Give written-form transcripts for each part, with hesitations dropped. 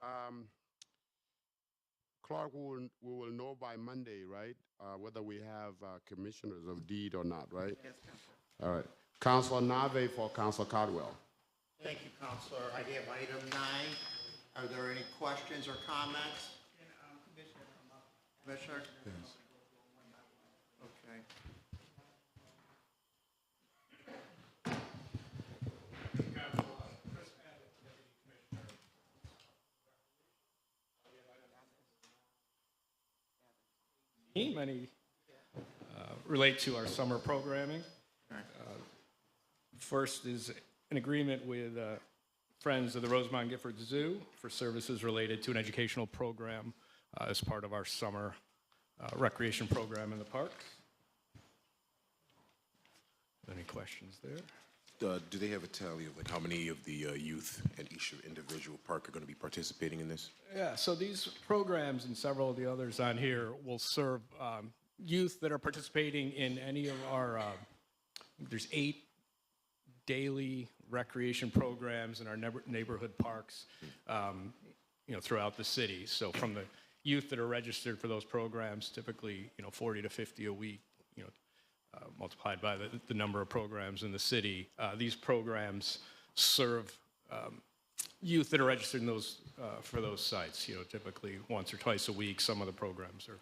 Um, Clark, we will know by Monday, right? Whether we have commissioners of deed or not, right? Yes, Councilor. All right. Councilor Nave for Councilor Caldwell. Thank you, Counselor. I have item 9. Are there any questions or comments? Commissioner? Yes. Okay. Many relate to our summer programming. First is an agreement with Friends of the Rosemont Gifford Zoo for services related to an educational program as part of our summer recreation program in the parks. Any questions there? Do they have a tally of like how many of the youth at each individual park are going to be participating in this? Yeah, so these programs and several of the others on here will serve youth that are participating in any of our, there's 8 daily recreation programs in our neighborhood parks, throughout the city. So from the youth that are registered for those programs, typically, 40 to 50 a week, multiplied by the number of programs in the city. These programs serve youth that are registered in those for those sites. Typically once or twice a week. Some of the programs are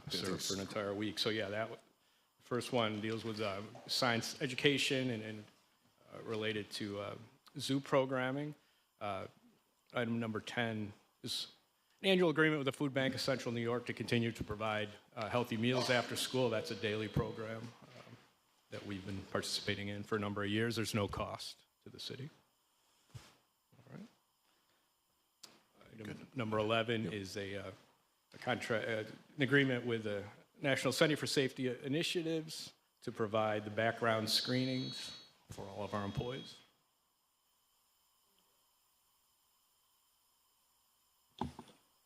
served for an entire week. So yeah, that first one deals with science education and related to zoo programming. Item number 10 is an annual agreement with the Food Bank of Central New York to continue to provide healthy meals after school. That's a daily program that we've been participating in for a number of years. There's no cost to the city. All right. Item number 11 is a contract, an agreement with the National Center for Safety Initiatives to provide the background screenings for all of our employees.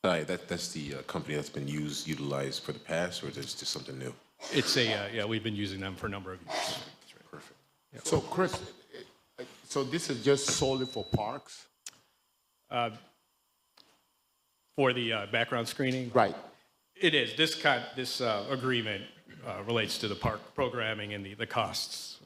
That's the company that's been utilized for the past, or is this just something new? It's we've been using them for a number of years. That's right. Perfect. Yep. So, Chris, so this is just solely for parks? For the background screening? Right. It is. This agreement relates to the park programming and the costs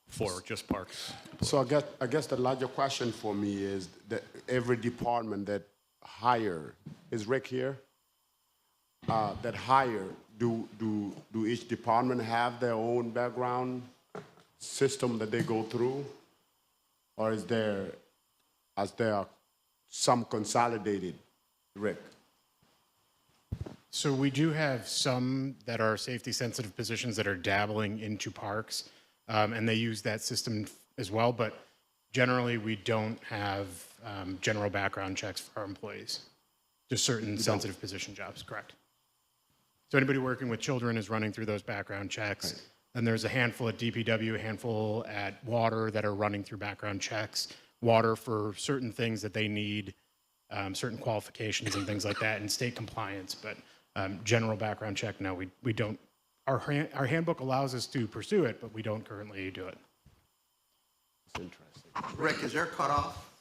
for just parks. So I guess the larger question for me is that every department that hire, is Rick here? That hire, do each department have their own background system that they go through? Or is there some consolidated, Rick? So we do have some that are safety-sensitive positions that are dabbling into parks, and they use that system as well, but generally we don't have general background checks for our employees. Just certain sensitive position jobs, correct. So anybody working with children is running through those background checks. Right. And there's a handful at DPW, a handful at water that are running through background checks. Water for certain things that they need, certain qualifications and things like that, and state compliance. But general background check, no, we don't. Our handbook allows us to pursue it, but we don't currently do it. It's interesting. Rick, is there a cutoff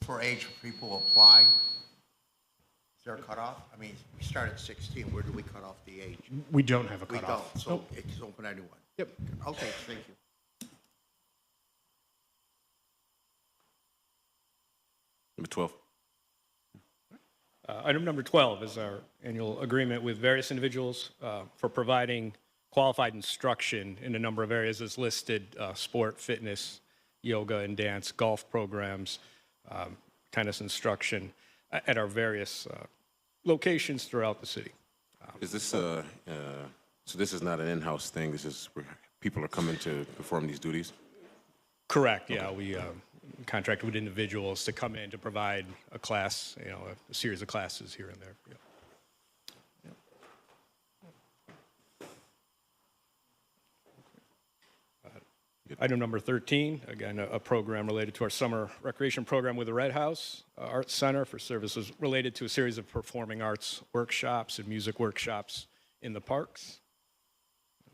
for age for people to apply? Is there a cutoff? I mean, we start at 16. Where do we cut off the age? We don't have a We cutoff. don't, so it's open to anyone. Yep. Okay, thank you. Number 12. Item number 12 is our annual agreement with various individuals for providing qualified instruction in a number of areas as listed: sport, fitness, yoga and dance, golf programs, tennis instruction at our various locations throughout the city. Is this so this is not an in-house thing? This is where people are coming to perform these duties? Correct. Yeah, we contract with individuals to come in to provide a class, a series of classes here and there. Yeah. Item number 13, again, a program related to our summer recreation program with the Red House Arts Center for services related to a series of performing arts workshops and music workshops in the parks.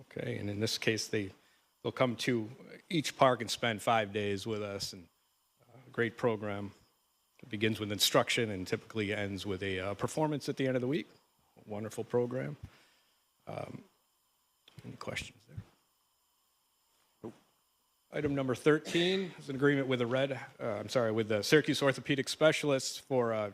Okay, and in this case, they'll come to each park and spend 5 days with us, and a great program It begins with instruction and typically ends with a performance at the end of the week. Wonderful program. Any questions there? Item number 13 is an agreement with the Syracuse Orthopedic Specialists for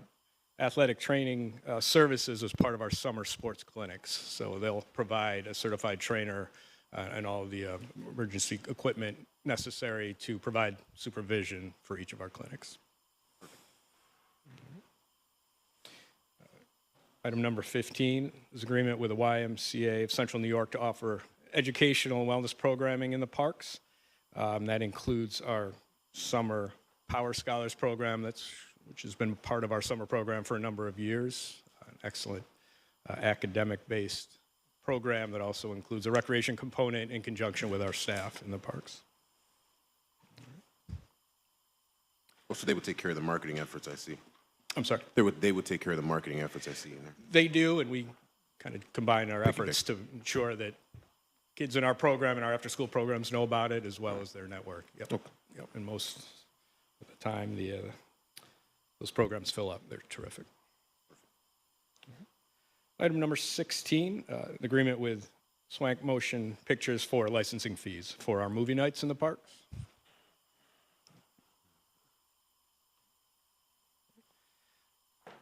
athletic training services as part of our summer sports clinics. So they'll provide a certified trainer and all of the emergency equipment necessary to provide supervision for each of our clinics. Item number 15 is agreement with the YMCA of Central New York to offer educational and wellness programming in the parks. That includes our summer Power Scholars program, which has been part of our summer program for a number of years. An excellent academic-based program that also includes a recreation component in conjunction with our staff in the parks. Also, they would take care of the marketing efforts, I see. I'm sorry? They would take care of the marketing efforts, I see in there. They do, and we kind of combine our efforts to ensure that kids in our program and our after-school programs know about it as well as their network. Yep. Okay. Yep. And most of the time, those programs fill up. They're terrific. Item number 16, an agreement with Swank Motion Pictures for licensing fees for our movie nights in the parks.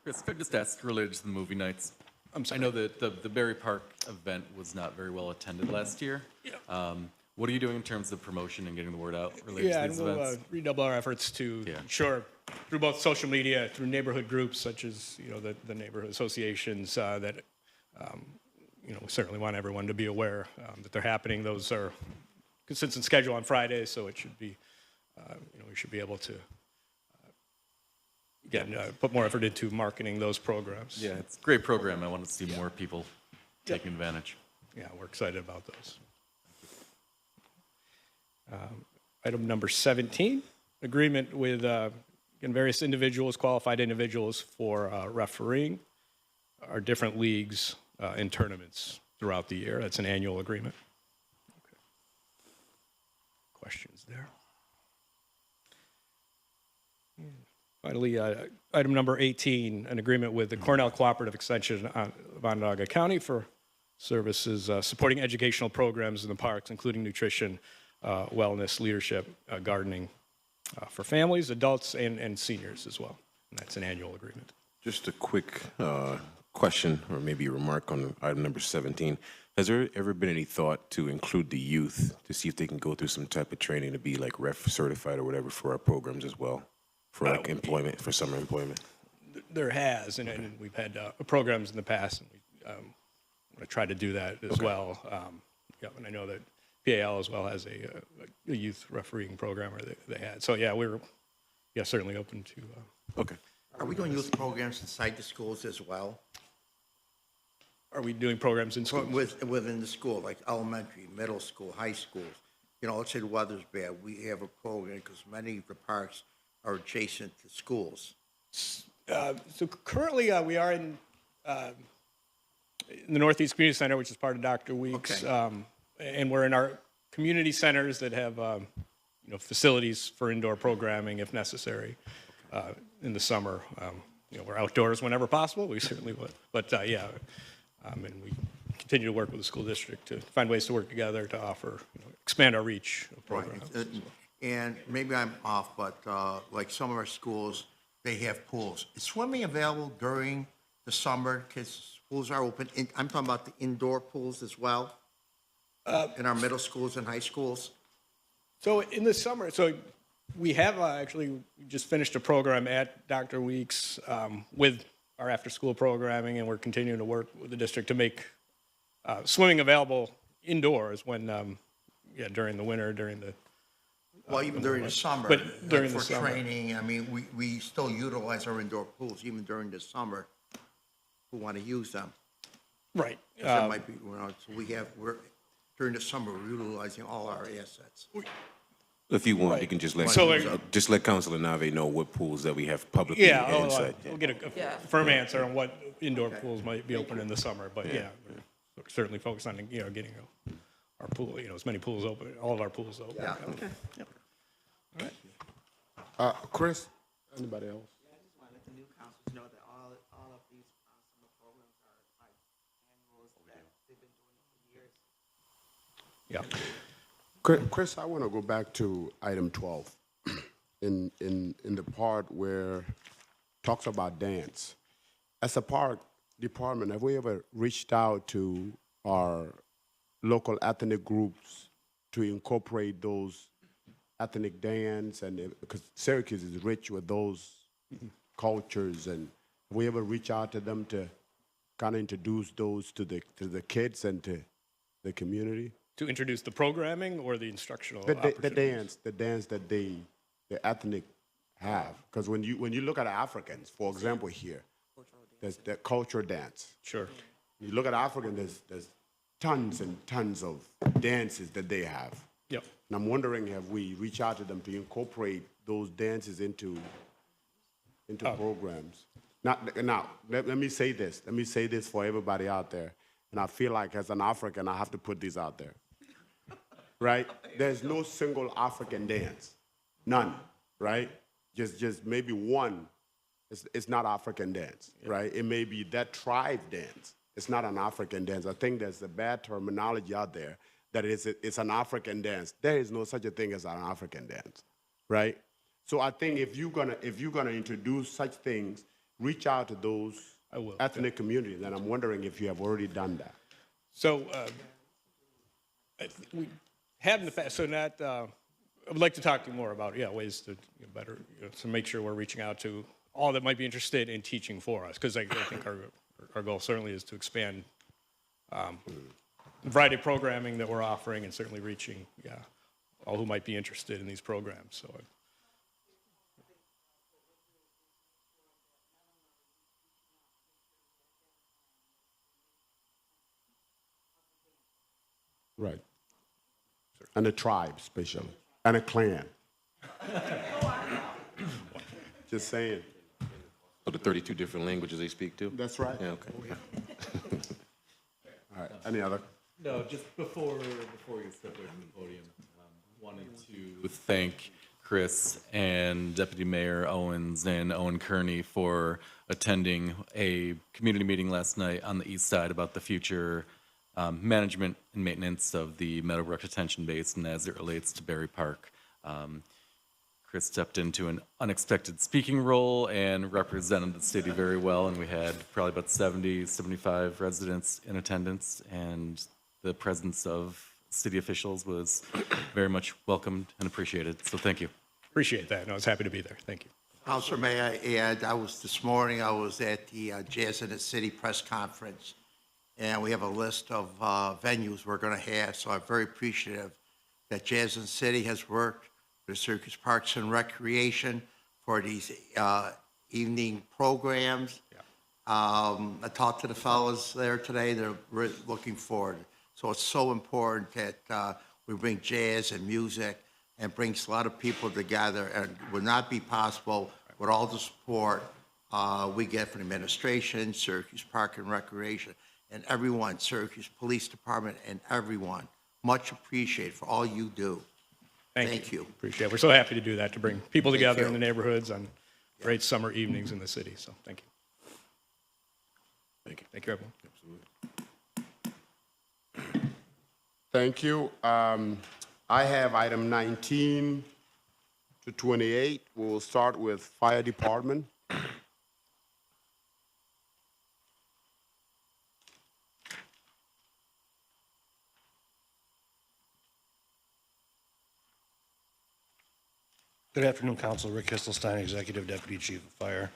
Chris, could I just ask, related to the movie nights? I'm sorry. I know that the Berry Park event was not very well attended last year. Yeah. What are you doing in terms of promotion and getting the word out related Yeah, to and these we'll events? redouble our efforts to Yeah. ensure through both social media, through neighborhood groups such as the neighborhood associations that we certainly want everyone to be aware that they're happening. Those are consistent schedule on Fridays, so it should be we should be able to again put more effort into marketing those programs. Yeah, it's a great program. I want to see more people taking advantage. Yeah, we're excited about those. Item number 17, agreement with various individuals, qualified individuals for refereeing our different leagues and tournaments throughout the year. That's an annual agreement. Okay. Questions there? Finally, item number 18, an agreement with the Cornell Cooperative Extension of Onondaga County for services supporting educational programs in the parks, including nutrition, wellness, leadership, gardening for families, adults, and seniors as well. And that's an annual agreement. Just a quick question or maybe a remark on item number 17. Has there ever been any thought to include the youth to see if they can go through some type of training to be like ref certified or whatever for our programs as well, for like employment, for summer employment? There has, and we've had programs in the past, and we want to try to do that as well. And I know that PAL as well has a youth refereeing program, or they had. So yeah, we're certainly open to. Okay. Are we doing youth programs inside the schools as well? Are we doing programs in schools? Within the school, like elementary, middle school, high schools? Let's say the weather's bad, we have a program, because many of the parks are adjacent to schools. So currently, we are in the Northeast Community Center, which is part of Dr. Weeks, Okay. And we're in our community centers that have facilities for indoor programming if necessary. In the summer, we're outdoors whenever possible. We certainly would, but and we continue to work with the school district to find ways to work together to offer, expand our reach of programs. Right. And maybe I'm off, but like some of our schools, they have pools. Is swimming available during the summer? Because pools are open. I'm talking about the indoor pools as well, in our middle schools and high schools. So in the summer, we have actually just finished a program at Dr. Weeks with our after-school programming, and we're continuing to work with the district to make swimming available indoors when, during the winter, during the. Well, even during the summer, But during like the for summer. training, I mean, we still utilize our indoor pools, even during the summer, who want to use them. Right. 'Cause that might be, so we're, during the summer, we're utilizing all our assets. If you want, you can just let Councilor Nave know what pools that we have publicly and inside. We'll get a firm answer on what indoor pools might be open in the summer, but we're certainly focused on, getting our pool, as many pools open, all of our pools open. Yeah, okay. Chris, anybody else? Yeah. Chris, I want to go back to item 12 in the part where talks about dance. As a park department, have we ever reached out to our local ethnic groups to incorporate those ethnic dance and because Syracuse is rich with those cultures, and have we ever reach out to them to kind of introduce those to the kids and to the community? To introduce the programming or the instructional The opportunities? dance that the ethnic have, because when you look at Africans, for example, here, there's the cultural dance. Sure. You look at African, there's tons and tons of dances that they have. Yep. And I'm wondering, have we reached out to them to incorporate those dances into programs? Now, let me say this. Let me say this for everybody out there. And I feel like as an African, I have to put this out there. Right? There's no single African dance. None. Right? Just maybe one. It's not African dance. Right? It may be that tribe dance. It's not an African dance. I think there's a bad terminology out there that it's an African dance. There is no such a thing as an African dance, right? So I think if you're gonna introduce such things, reach out to those ethnic communities. And I'm wondering if you have already done that. So we have in the past. So not. I would like to talk to you more about ways to better to make sure we're reaching out to all that might be interested in teaching for us, because I think our goal certainly is to expand the variety of programming that we're offering, and certainly reaching all who might be interested in these programs. So. Right. And a tribe, especially, and a clan. Just saying. So the 32 different languages they speak too? That's right. Yeah, okay. All right. Any other? No, just before you step away from the podium, wanted to thank Chris and Deputy Mayor Owens and Owen Kearney for attending a community meeting last night on the east side about the future management and maintenance of the Meadowbrook Detention Basin as it relates to Berry Park. Chris stepped into an unexpected speaking role and represented the city very well, and we had probably about 70, 75 residents in attendance, and the presence of city officials was very much welcomed and appreciated. So thank you. Appreciate that. No, I was happy to be there. Thank you. Counselor, may I add, this morning I was at the Jazz in the City press conference, and we have a list of venues we're going to have, so I'm very appreciative that Jazz in the City has worked with Syracuse Parks and Recreation for these evening programs. Yeah. I talked to the fellows there today. They're really looking forward. So it's so important that we bring jazz and music and brings a lot of people together, and would not be possible with all the support we get from the administration, Syracuse Park and Recreation, and everyone, Syracuse Police Department, and everyone. Much appreciated for all you do. Thank you. Appreciate it. We're so happy to do that, to bring people together you. in the neighborhoods on great summer evenings in the city. So thank you. Thank you. Thank you, everyone. Absolutely. Thank you. I have item 19 to 28. We'll start with Fire Department. Good afternoon, Council. Rick Histelstein, Executive Deputy Chief of Fire.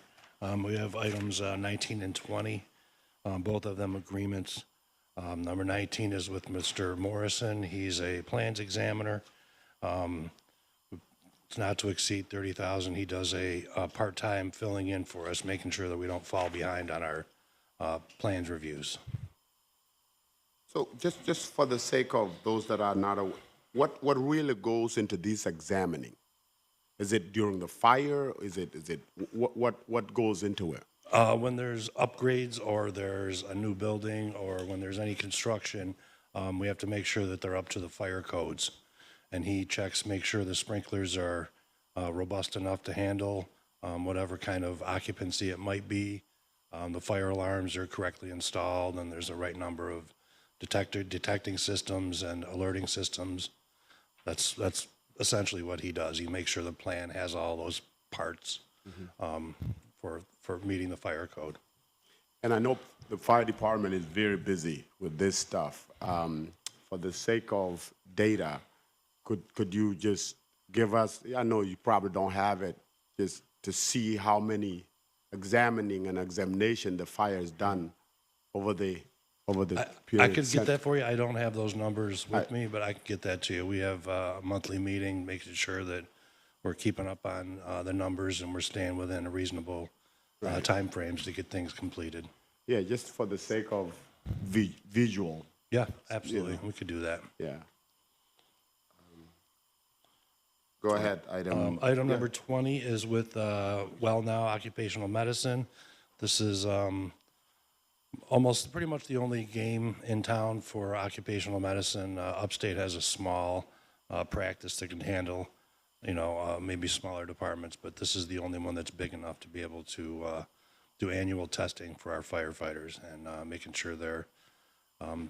We have items 19 and 20, both of them agreements. Number 19 is with Mr. Morrison. He's a plans examiner. It's not to exceed $30,000. He does a part-time filling in for us, making sure that we don't fall behind on our plans reviews. So just for the sake of those that are not aware, what really goes into this examining? Is it during the fire? Is it what goes into it? When there's upgrades or there's a new building or when there's any construction, we have to make sure that they're up to the fire codes. And he checks, make sure the sprinklers are robust enough to handle whatever kind of occupancy it might be. The fire alarms are correctly installed, and there's the right number of detecting systems and alerting systems. That's essentially what he does. He makes sure the plan has all those parts for meeting the fire code. And I know the fire department is very busy with this stuff. For the sake of data, could you just give us, I know you probably don't have it, just to see how many examination the fire has done over the period? I could get that for you. I don't have those numbers with me, but I can get that to you. We have a monthly meeting, making sure that we're keeping up on the numbers and we're staying within a reasonable time frames to get things completed. Yeah, just for the sake of visual. Yeah, absolutely. We could do that. Yeah. Go ahead, Item number 20 is with Well Now Occupational Medicine. This is almost pretty much the only game in town for occupational medicine. Upstate has a small practice that can handle, maybe smaller departments, but this is the only one that's big enough to be able to do annual testing for our firefighters and making sure they're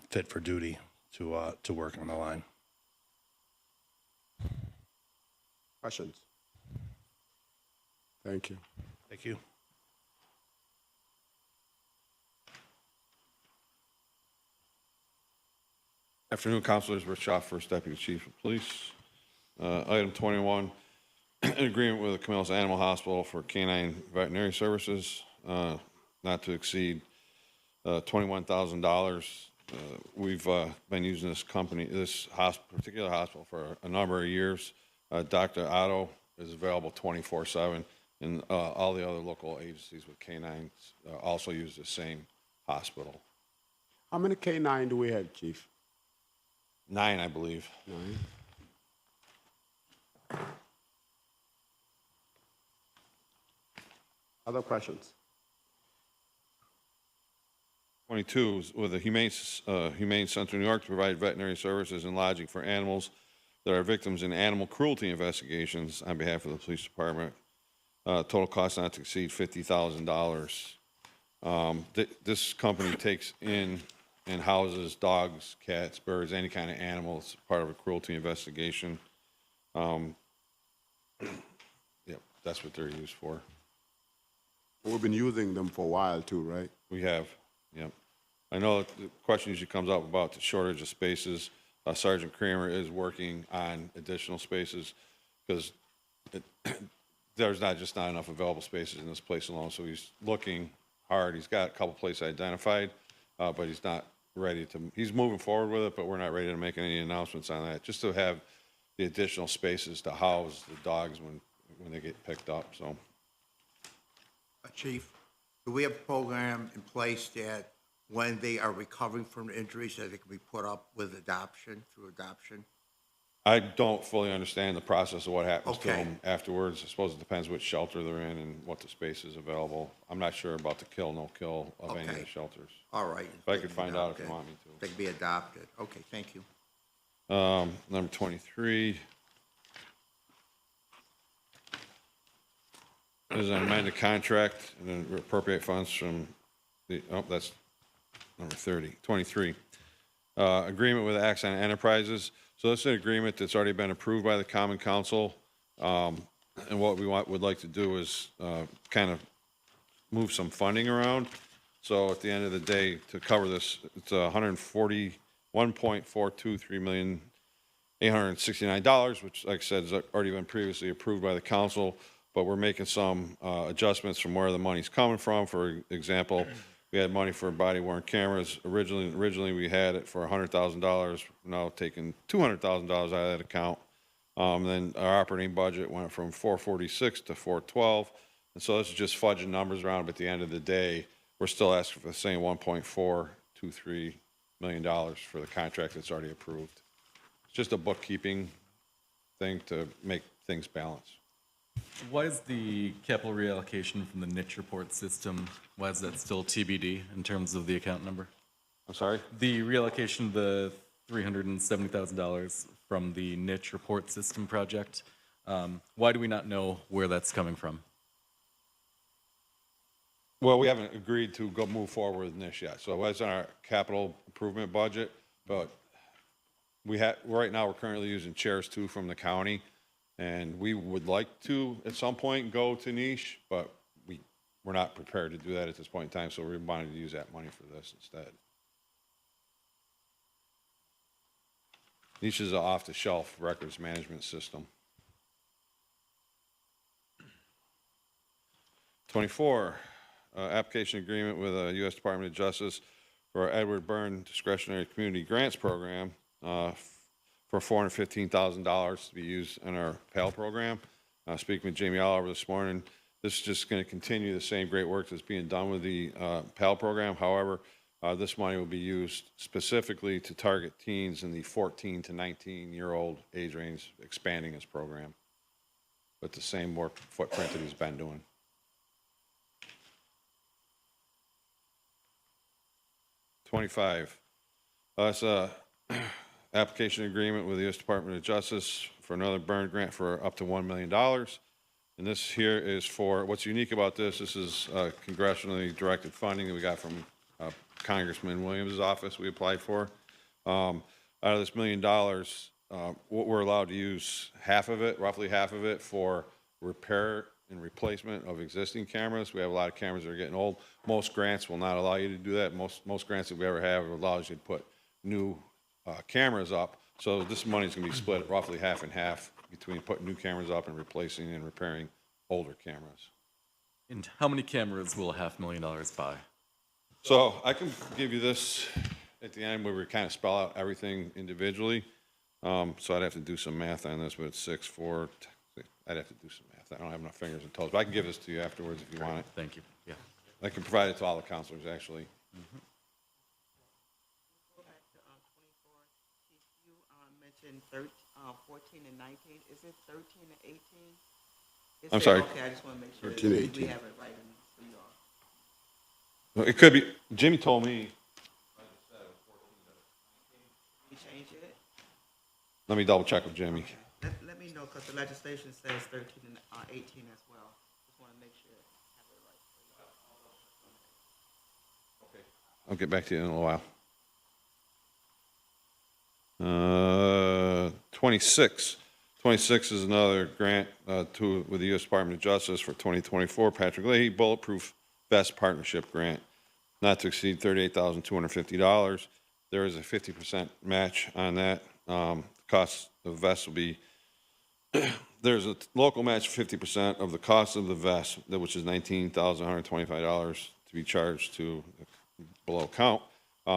fit for duty to work on the line. Questions? Thank you. Thank you. Afternoon, Councilors. Rich Shaw, First Deputy Chief of Police. Item 21, in agreement with the Camillus Animal Hospital for canine veterinary services, not to exceed $21,000. We've been using this particular hospital for a number of years. Dr. Otto is available 24/7, and all the other local agencies with canines also use the same hospital. How many K9 do we have, Chief? 9, I believe. 9. Other questions? 22 is with the Humane Center of New York to provide veterinary services and lodging for animals that are victims in animal cruelty investigations on behalf of the police department. Total cost not to exceed $50,000. This company takes in and houses dogs, cats, birds, any kind of animals, part of a cruelty investigation. Yep, that's what they're used for. We've been using them for a while too, right? We have, yep. I know that the question usually comes up about the shortage of spaces. Sergeant Kramer is working on additional spaces because there's not enough available spaces in this place alone. So he's looking hard. He's got a couple places identified, but he's not ready to. He's moving forward with it, but we're not ready to make any announcements on that. Just to have the additional spaces to house the dogs when they get picked up. So, Chief, do we have a program in place that when they are recovering from injuries that they can be put up with through adoption? I don't fully understand the process of what happens to Okay. them afterwards. I suppose it depends which shelter they're in and what the space is available. I'm not sure about the kill, no kill of any of the Okay. shelters. All right. But I could find out if you want me to. They can be adopted. Okay, thank you. Number 23 is an amended contract and then appropriate funds from that's number 23. Agreement with Axon Enterprises. So this is an agreement that's already been approved by the Common Council. And what we would like to do is kind of move some funding around. So at the end of the day, to cover this, it's $141.423,869, which, like I said, has already been previously approved by the council. But we're making some adjustments from where the money's coming from. For example, we had money for body-worn cameras. Originally, we had it for $100,000. We're now taking $200,000 out of that account. Then our operating budget went from 446 to 412. And so this is just fudging numbers around, but at the end of the day, we're still asking for the same $1.423 million for the contract that's already approved. It's just a bookkeeping thing to make things balance. Why is the capital reallocation from the niche report system, why is that still TBD in terms of the account number? I'm sorry? The reallocation of the $370,000 from the niche report system project, why do we not know where that's coming from? Well, we haven't agreed to go move forward with this yet, so it's in our capital improvement budget, but right now, we're currently using chairs too from the county, and we would like to, at some point, go to niche, but we're not prepared to do that at this point in time, so we wanted to use that money for this instead. Niche is an off-the-shelf records management system. 24, application agreement with the U.S. Department of Justice for our Edward Byrne Discretionary Community Grants Program for $415,000 to be used in our PAL program. Speaking with Jamie Oliver this morning, this is just going to continue the same great work that's being done with the PAL program. However, this money will be used specifically to target teens in the 14 to 19-year-old age range, expanding his program with the same work footprint that he's been doing. That's a application agreement with the U.S. Department of Justice for another Byrne grant for up to $1 million. And this here is for, what's unique about this is congressionally directed funding that we got from Congressman Williams' office we applied for. Out of this $1 million, we're allowed to use half of it, roughly half of it, for repair and replacement of existing cameras. We have a lot of cameras that are getting old. Most grants will not allow you to do that. Most grants that we ever have allows you to put new cameras up. So this money is going to be split roughly half and half between putting new cameras up and replacing and repairing older cameras. And how many cameras will $500,000 buy? So I can give you this at the end where we kind of spell out everything individually. So I'd have to do some math on this, but it's 6, 4, I'd have to do some math. I don't have enough fingers and toes, but I can give this to you afterwards if you want it. Thank you. Yeah. I can provide it to all the counselors, actually. Go back to 24, Chief, you mentioned 14 and 19. Is it 13 and 18? I'm sorry. Okay, I just want to make sure 13 and 18. we have it right for you all. It could be, Jimmy told me, We change it? let me double check with Jimmy. Let me know, because the legislation says 13 and 18 as well. Just want to make sure I have it right for you. I'll get back to you in a little while. 26. 26 is another grant with the U.S. Department of Justice for 2024. Patrick Leahy Bulletproof Vest Partnership Grant, not to exceed $38,250. There is a 50% match on that. The cost of vests will be, there's a local match of 50% of the cost of the vest, which is $19,125 to be charged to below count.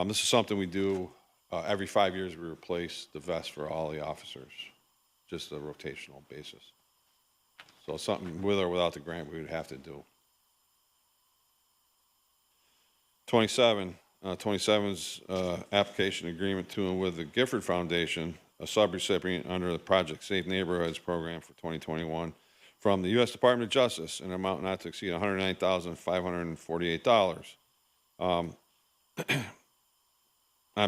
This is something we do every 5 years. We replace the vest for all the officers, just a rotational basis. So it's something with or without the grant we would have to do. 27. 27's application agreement to and with the Gifford Foundation, a subrecipient under the Project Safe Neighborhoods program for 2021 from the U.S. Department of Justice, an amount not to exceed $109,548. On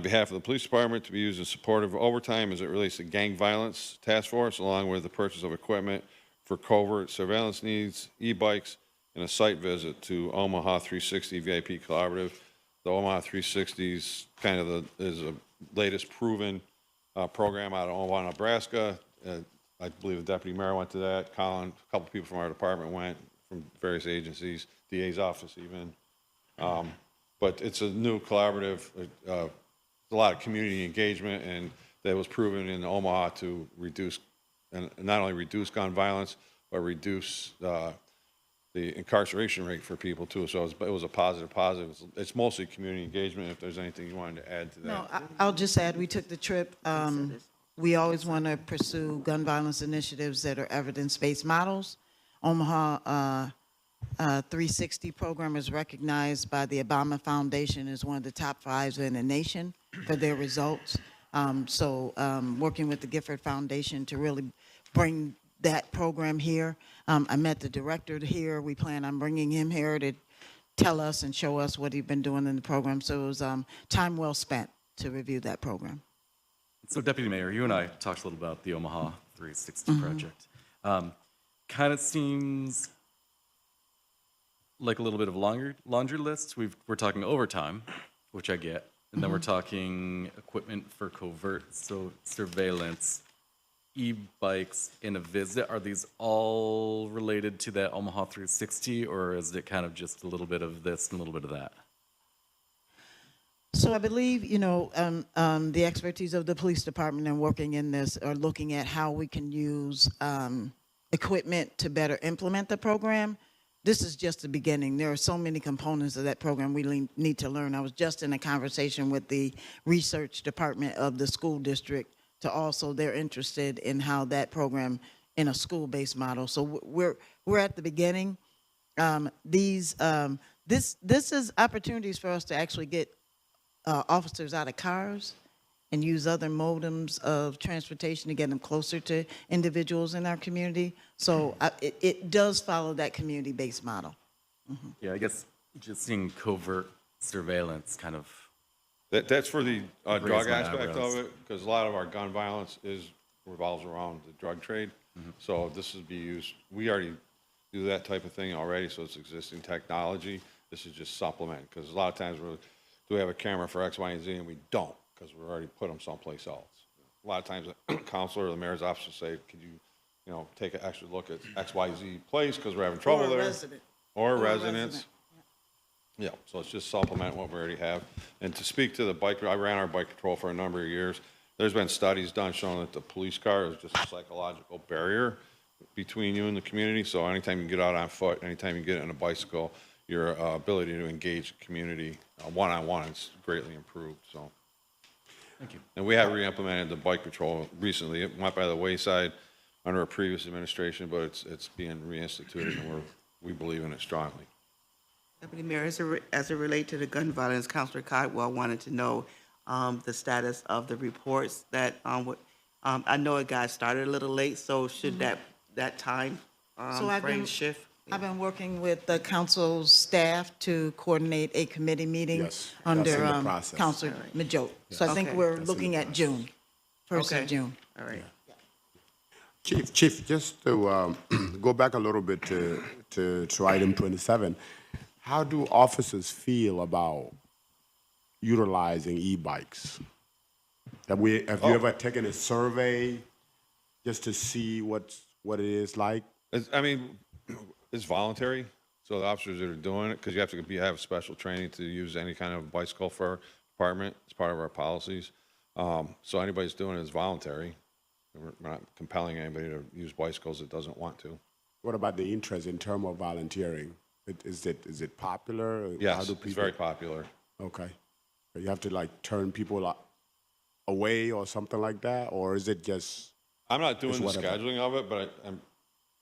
behalf of the police department, to be used in support of overtime as it relates to gang violence task force, along with the purchase of equipment for covert surveillance needs, e-bikes, and a site visit to Omaha 360 VIP Collaborative. The Omaha 360 is kind of is a latest proven program out of Omaha, Nebraska. I believe the deputy mayor went to that. Colin, a couple people from our department went, from various agencies, DA's office even. But it's a new collaborative, a lot of community engagement, and that was proven in Omaha to reduce, and not only reduce gun violence, but reduce the incarceration rate for people too. So it was a positive. It's mostly community engagement. If there's anything you wanted to add to that. No, I'll just add, we took the trip. We always want to pursue gun violence initiatives that are evidence-based models. Omaha 360 program is recognized by the Obama Foundation as one of the top 5 in the nation for their results. Working with the Gifford Foundation to really bring that program here. I met the director here. We plan on bringing him here to tell us and show us what he's been doing in the program. So it was time well spent to review that program. So Deputy Mayor, you and I talked a little about the Omaha 360 project. Kind of seems like a little bit of laundry list. We're talking overtime, which I get, and then we're talking equipment for covert surveillance, e-bikes, and a visit. Are these all related to that Omaha 360, or is it kind of just a little bit of this and a little bit of that? So I believe, the expertise of the police department and working in this are looking at how we can use equipment to better implement the program. This is just the beginning. There are so many components of that program we need to learn. I was just in a conversation with the research department of the school district to also, they're interested in how that program in a school-based model. So we're at the beginning. This is opportunities for us to actually get officers out of cars and use other modems of transportation to get them closer to individuals in our community. So it does follow that community-based model. Yeah, I guess just seeing covert surveillance kind of. That's for the drug Raise my aspect eyebrows. of it, because a lot of our gun violence revolves around the drug trade. So this would be used, we already do that type of thing already, so it's existing technology. This is just supplement, because a lot of times do we have a camera for X, Y, and Z, and we don't, because we already put them someplace else. A lot of times, the counselor or the mayor's office will say, could you, take an extra look at X, Y, Z place, because we're having trouble Or a there. resident. Or Or a residents. resident. Yeah, so it's just supplement what we already have. And to speak to the bike, I ran our bike patrol for a number of years. There's been studies done showing that the police car is just a psychological barrier between you and the community. So anytime you get out on foot, anytime you get on a bicycle, your ability to engage the community one-on-one is greatly improved, so. Thank you. And we have re-implemented the bike patrol recently. It went by the wayside under a previous administration, but it's being reinstituted, and we believe in it strongly. Deputy Mayor, as it relates to the gun violence, Councilor Codwell wanted to know the status of the reports that, I know it got started a little late, so should that time So I've frame been- shift? I've been working with the council's staff to coordinate a committee meeting Yes, that's under in the process. Councilor Majote. So I think Okay. we're That's in looking the at June, 1st Okay. of June. All right. Chief, just to go back a little bit to item 27, how do officers feel about utilizing e-bikes? Have you ever taken a survey just to see what it is like? It's voluntary, so the officers that are doing it, because you have to have special training to use any kind of bicycle for our department. It's part of our policies. So anybody's doing it is voluntary. We're not compelling anybody to use bicycles that doesn't want to. What about the interest in terms of volunteering? Is it popular? Yes, it's very popular. Okay. You have to like turn people away or something like that, or is it just? I'm not doing Just the whatever. scheduling of it, but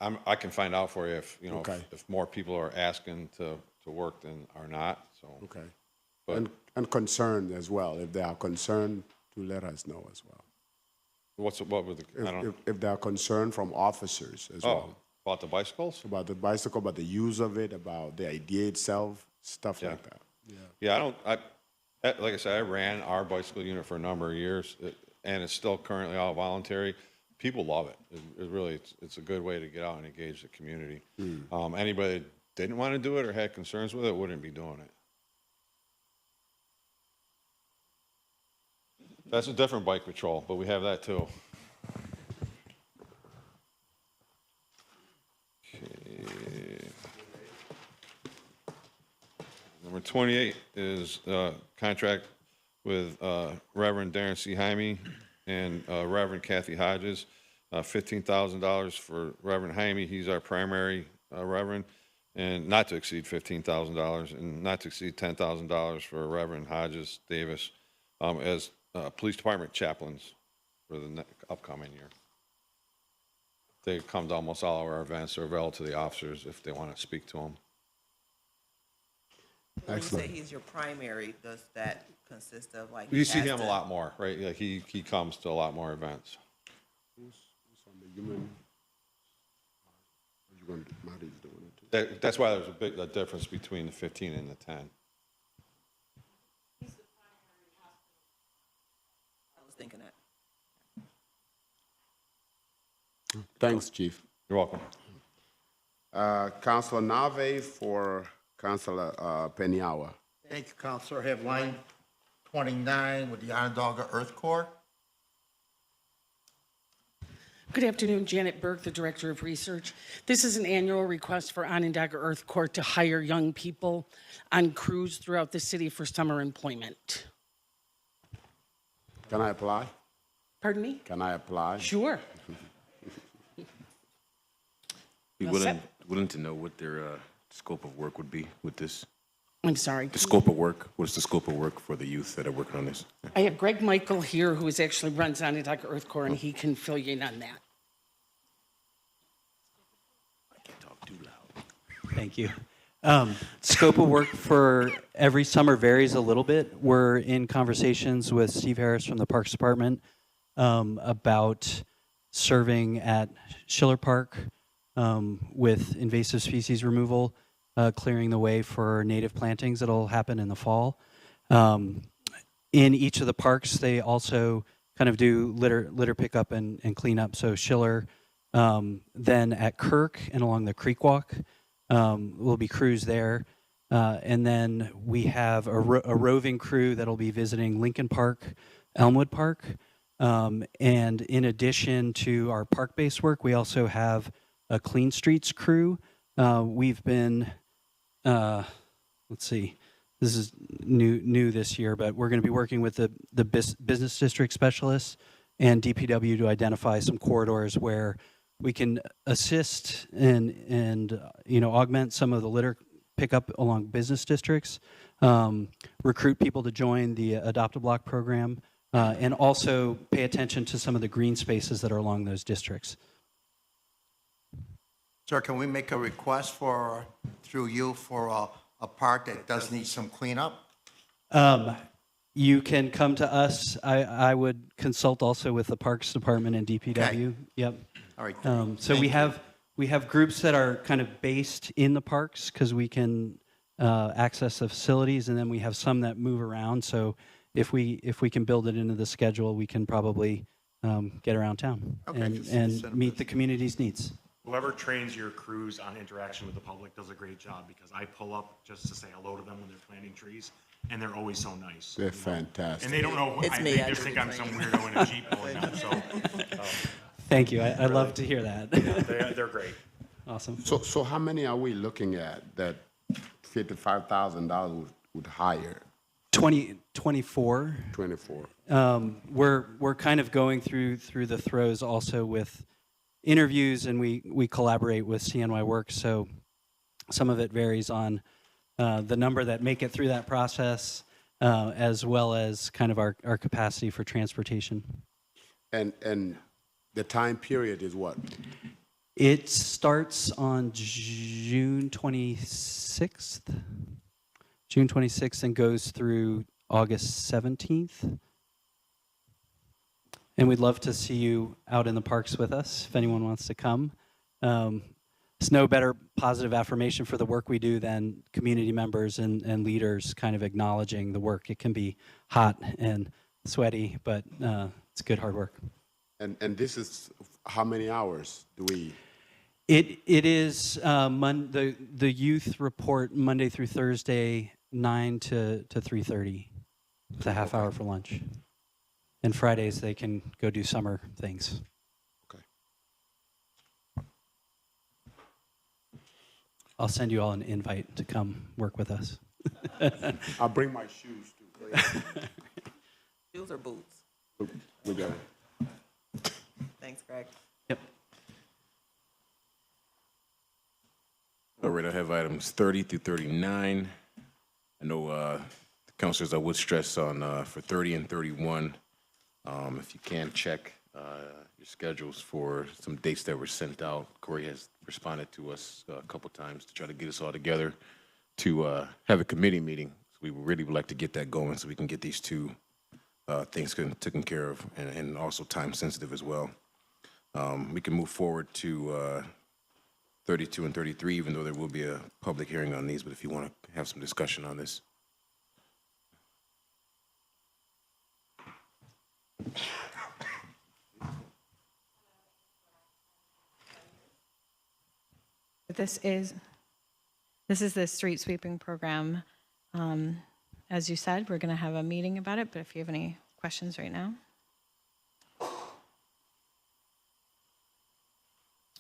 I can find out for you if, Okay. if more people are asking to work than are not, so. Okay. But- And concerned as well. If they are concerned, to let us know as well. What were the, I don't, If they are concerned from officers as well. about the bicycles? About the bicycle, about the use of it, about the idea itself, stuff Yeah. like that. Yeah, like I said, I ran our bicycle unit for a number of years, and it's still currently all voluntary. People love it. It really, it's a good way to get out and engage the community. Anybody that didn't want to do it or had concerns with it wouldn't be doing it. That's a different bike patrol, but we have that too. Okay. Number 28 is contract with Reverend Darren C. Jaime and Reverend Kathy Hodges. $15,000 for Reverend Jaime. He's our primary reverend, and not to exceed $15,000, and not to exceed $10,000 for Reverend Hodges Davis as police department chaplains for the upcoming year. They come to almost all of our events. They're available to the officers if they want to speak to them. When you Excellent. say he's your primary, does that consist of like? You see he has him a to- lot more, right? Like he comes to a lot more events. Who's on the human? Marty's doing it too. That's why there's a difference between the 15 and the 10. I was thinking that. Thanks, Chief. You're welcome. Councilor Nave for Councilor Peniawa. Thank you, Counselor. I have line 29 with the Onondaga Earth Corps. Good afternoon, Janet Burke, the Director of Research. This is an annual request for Onondaga Earth Corps to hire young people on crews throughout the city for summer employment. Can I apply? Pardon me? Can I apply? Sure. Be Well, willing to know what their scope of work would be with this? I'm sorry. The scope of work, what is the scope of work for the youth that are working on this? I have Greg Michael here, who is actually runs Onondaga Earth Corps, and he can fill you in on that. I can't talk too loud. Thank you. Scope of work for every summer varies a little bit. We're in conversations with Steve Harris from the Parks Department about serving at Schiller Park with invasive species removal, clearing the way for native plantings that'll happen in the fall. In each of the parks, they also kind of do litter pickup and cleanup. So Schiller, then at Kirk and along the Creek Walk, will be crews there. And then we have a roving crew that'll be visiting Lincoln Park, Elmwood Park. And in addition to our park-based work, we also have a Clean Streets crew. We've been, let's see, this is new this year, but we're going to be working with the business district specialists and DPW to identify some corridors where we can assist and augment some of the litter pickup along business districts, recruit people to join the Adopt-A-Block program, and also pay attention to some of the green spaces that are along those districts. Sir, can we make a request through you for a park that does need some cleanup? You can come to us. I would consult also with the Parks Department and DPW. Okay. Yep. All right. So we have groups that are kind of based in the parks because we can access the facilities, and then we have some that move around. So if we can build it into the schedule, we can probably get around town and meet the community's needs. Whoever trains your crews on interaction with the public does a great job, because I pull up just to say hello to them when they're planting trees, and they're always so nice. They're fantastic. And they don't know, It's they me, I just do think the I'm some training. weirdo in a Jeep pulling them, so Thank you. I love to hear that. they're great. Awesome. So how many are we looking at that $55,000 would hire? 24. 24. We're kind of going through the throes also with interviews, and we collaborate with CNY Works, so some of it varies on the number that make it through that process, as well as kind of our capacity for transportation. And the time period is what? It starts on June 26th. June 26th and goes through August 17th. And we'd love to see you out in the parks with us if anyone wants to come. There's no better positive affirmation for the work we do than community members and leaders kind of acknowledging the work. It can be hot and sweaty, but it's good hard work. And this is how many hours do we? It is the youth report Monday through Thursday, 9 to 3:30. It's a half hour for lunch. And Fridays they can go do summer things. Okay. I'll send you all an invite to come work with us. I'll bring my shoes too. Shoes or boots? We got it. Thanks, Greg. Yep. All right, I have items 30 through 39. I know the councilors, I would stress on for 30 and 31, if you can check your schedules for some dates that were sent out. Corey has responded to us a couple times to try to get us all together to have a committee meeting. So we would really like to get that going so we can get these two things taken care of, and also time sensitive as well. We can move forward to 32 and 33, even though there will be a public hearing on these, but if you want to have some discussion on this. This is This is the street sweeping program. As you said, we're going to have a meeting about it, but if you have any questions right now.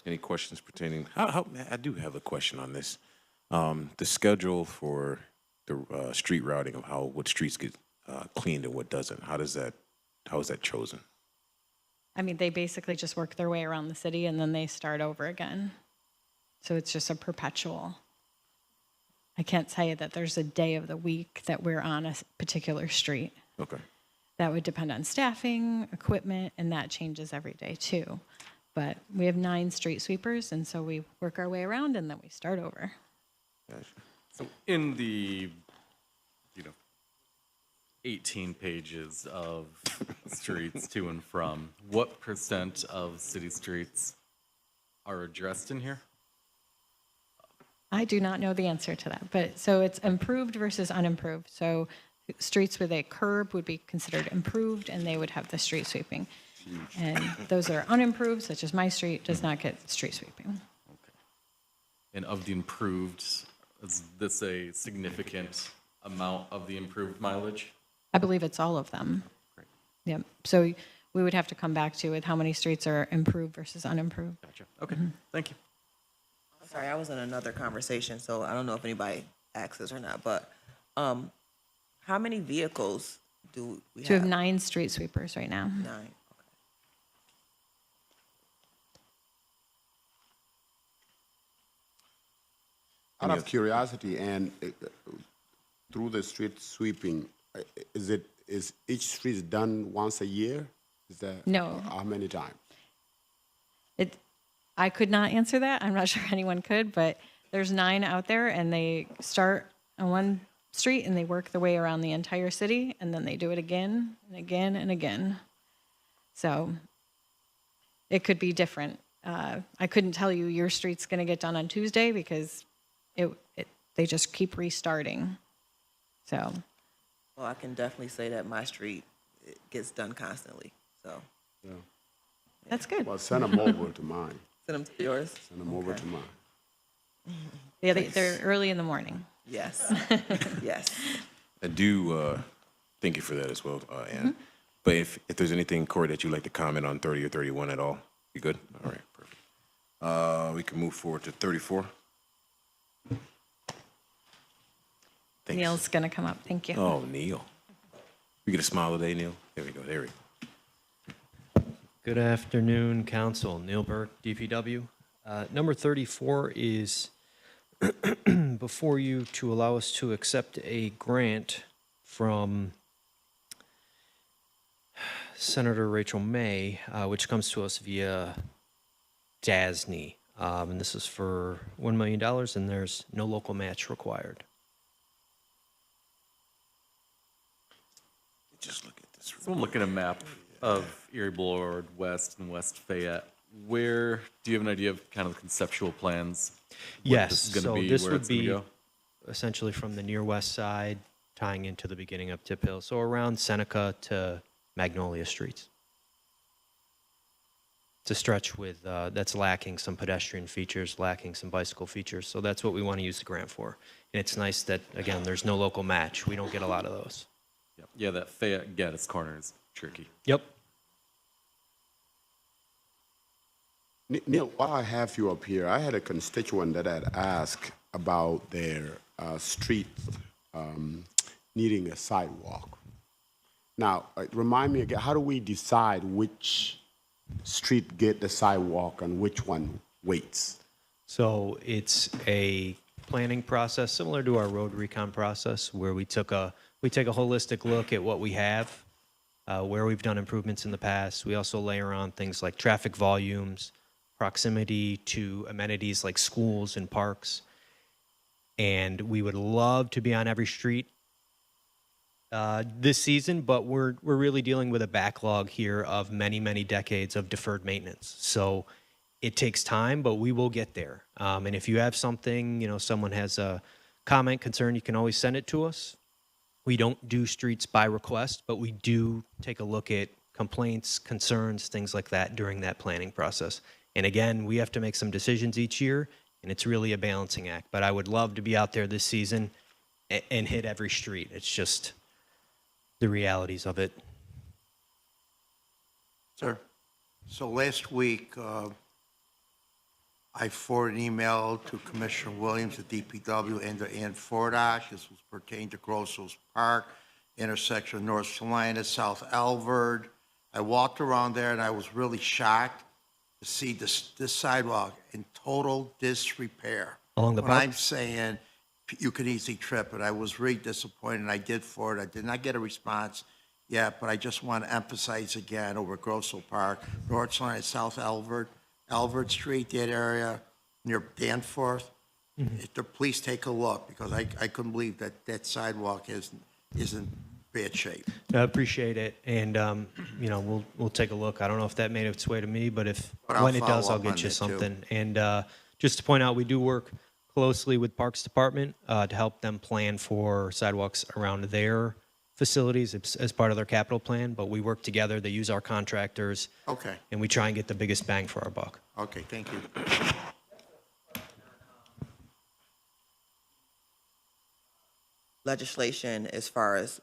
Any questions pertaining? I do have a question on this. The schedule for the street routing of what streets get cleaned and what doesn't. How is that chosen? I mean, they basically just work their way around the city and then they start over again. So it's just a perpetual. I can't tell you that there's a day of the week that we're on a particular street. Okay. That would depend on staffing, equipment, and that changes every day too. But we have 9 street sweepers, and so we work our way around and then we start over. Gotcha. So in the, 18 pages of streets to and from, what % of city streets are addressed in here? I do not know the answer to that, but so it's improved versus unimproved. So streets with a curb would be considered improved, and they would have the street sweeping. And those that are unimproved, such as my street, does not get street sweeping. And of the improved, is this a significant amount of the improved mileage? I believe it's all of them. Great. Yep. So we would have to come back to with how many streets are improved versus unimproved. Gotcha. Okay, thank you. Sorry, I was in another conversation, so I don't know if anybody asked this or not, but how many vehicles do we So we have? have 9 street sweepers right now. 9. Okay. Out of curiosity, and through the street sweeping, is each street done once a year? Is that No. How many times? I could not answer that. I'm not sure anyone could, but there's 9 out there, and they start on one street and they work their way around the entire city, and then they do it again and again and again. So it could be different. I couldn't tell you your street's going to get done on Tuesday because they just keep restarting. So Well, I can definitely say that my street it gets done constantly. So Yeah. that's good. Well, send them over to mine. send them to yours. Send them over to mine. Yeah, they're early in the morning. Yes. Yes. I do thank you for that as well, Ann. But if there's anything, Corey, that you'd like to comment on 30 or 31 at all, you good? All right, perfect. We can move forward to 34. Thanks. Neil's going to come up. Thank you. Oh, Neil. You get a smile today, Neil? There we go. There we go. Good afternoon, Council. Neil Burke, DPW. Number 34 is before you to allow us to accept a grant from Senator Rachel May, which comes to us via DASNY. And this is for $1 million, and there's no local match required. Just look at this. So I'm looking at a map of Erie Boulevard West and West Fayette. Where, do you have an idea of kind of conceptual plans? What Yes, this is gonna so be, this where would it's gonna be go? essentially from the near west side, tying into the beginning of Tip Hill. So around Seneca to Magnolia Streets. It's a stretch with, that's lacking some pedestrian features, lacking some bicycle features. So that's what we want to use the grant for. And it's nice that, again, there's no local match. We don't get a lot of those. Yep. Yeah, that Fayette Gaddis corner is tricky. Yep. Neil, while I have you up here, I had a constituent that had asked about their street needing a sidewalk. Now, remind me again, how do we decide which street get the sidewalk and which one waits? So it's a planning process similar to our road recon process, where we take a holistic look at what we have, where we've done improvements in the past. We also layer on things like traffic volumes, proximity to amenities like schools and parks. And we would love to be on every street this season, but we're really dealing with a backlog here of many, many decades of deferred maintenance. So it takes time, but we will get there. And if you have something, someone has a comment, concern, you can always send it to us. We don't do streets by request, but we do take a look at complaints, concerns, things like that during that planning process. And again, we have to make some decisions each year, And it's really a balancing act. But I would love to be out there this season and hit every street. It's just the realities of it. Sir, so last week, I forwarded an email to Commissioner Williams at DPW and to Ann Fordosh. This was pertaining to Grosso's Park, intersection of North Salina, South Alvord. I walked around there and I was really shocked to see this sidewalk in total disrepair. Along the When park? I'm saying you could easily trip it, I was really disappointed, and I did forward. I did not get a response yet, but I just want to emphasize again over Grosso Park, North Salina, South Alvord Street, that area near Danforth. Please take a look, because I couldn't believe that sidewalk is in bad shape. I appreciate it, and we'll take a look. I don't know if that made its way to me, but I'll when it does, follow I'll up on get you that, too. something. And just to point out, we do work closely with Parks Department to help them plan for sidewalks around their facilities as part of their capital plan. But we work together. They use our contractors. Okay. And we try and get the biggest bang for our buck. Okay, thank you. Legislation as far as,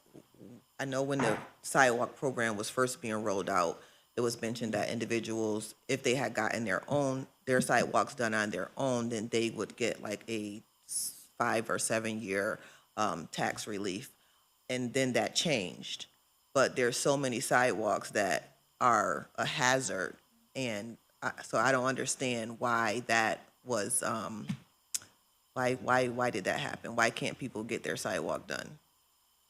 I know when the sidewalk program was first being rolled out, it was mentioned that individuals, if they had gotten their sidewalks done on their own, then they would get like a 5 or 7 year tax relief. And then that changed. But there's so many sidewalks that are a hazard. And so I don't understand why that was, why did that happen? Why can't people get their sidewalk done?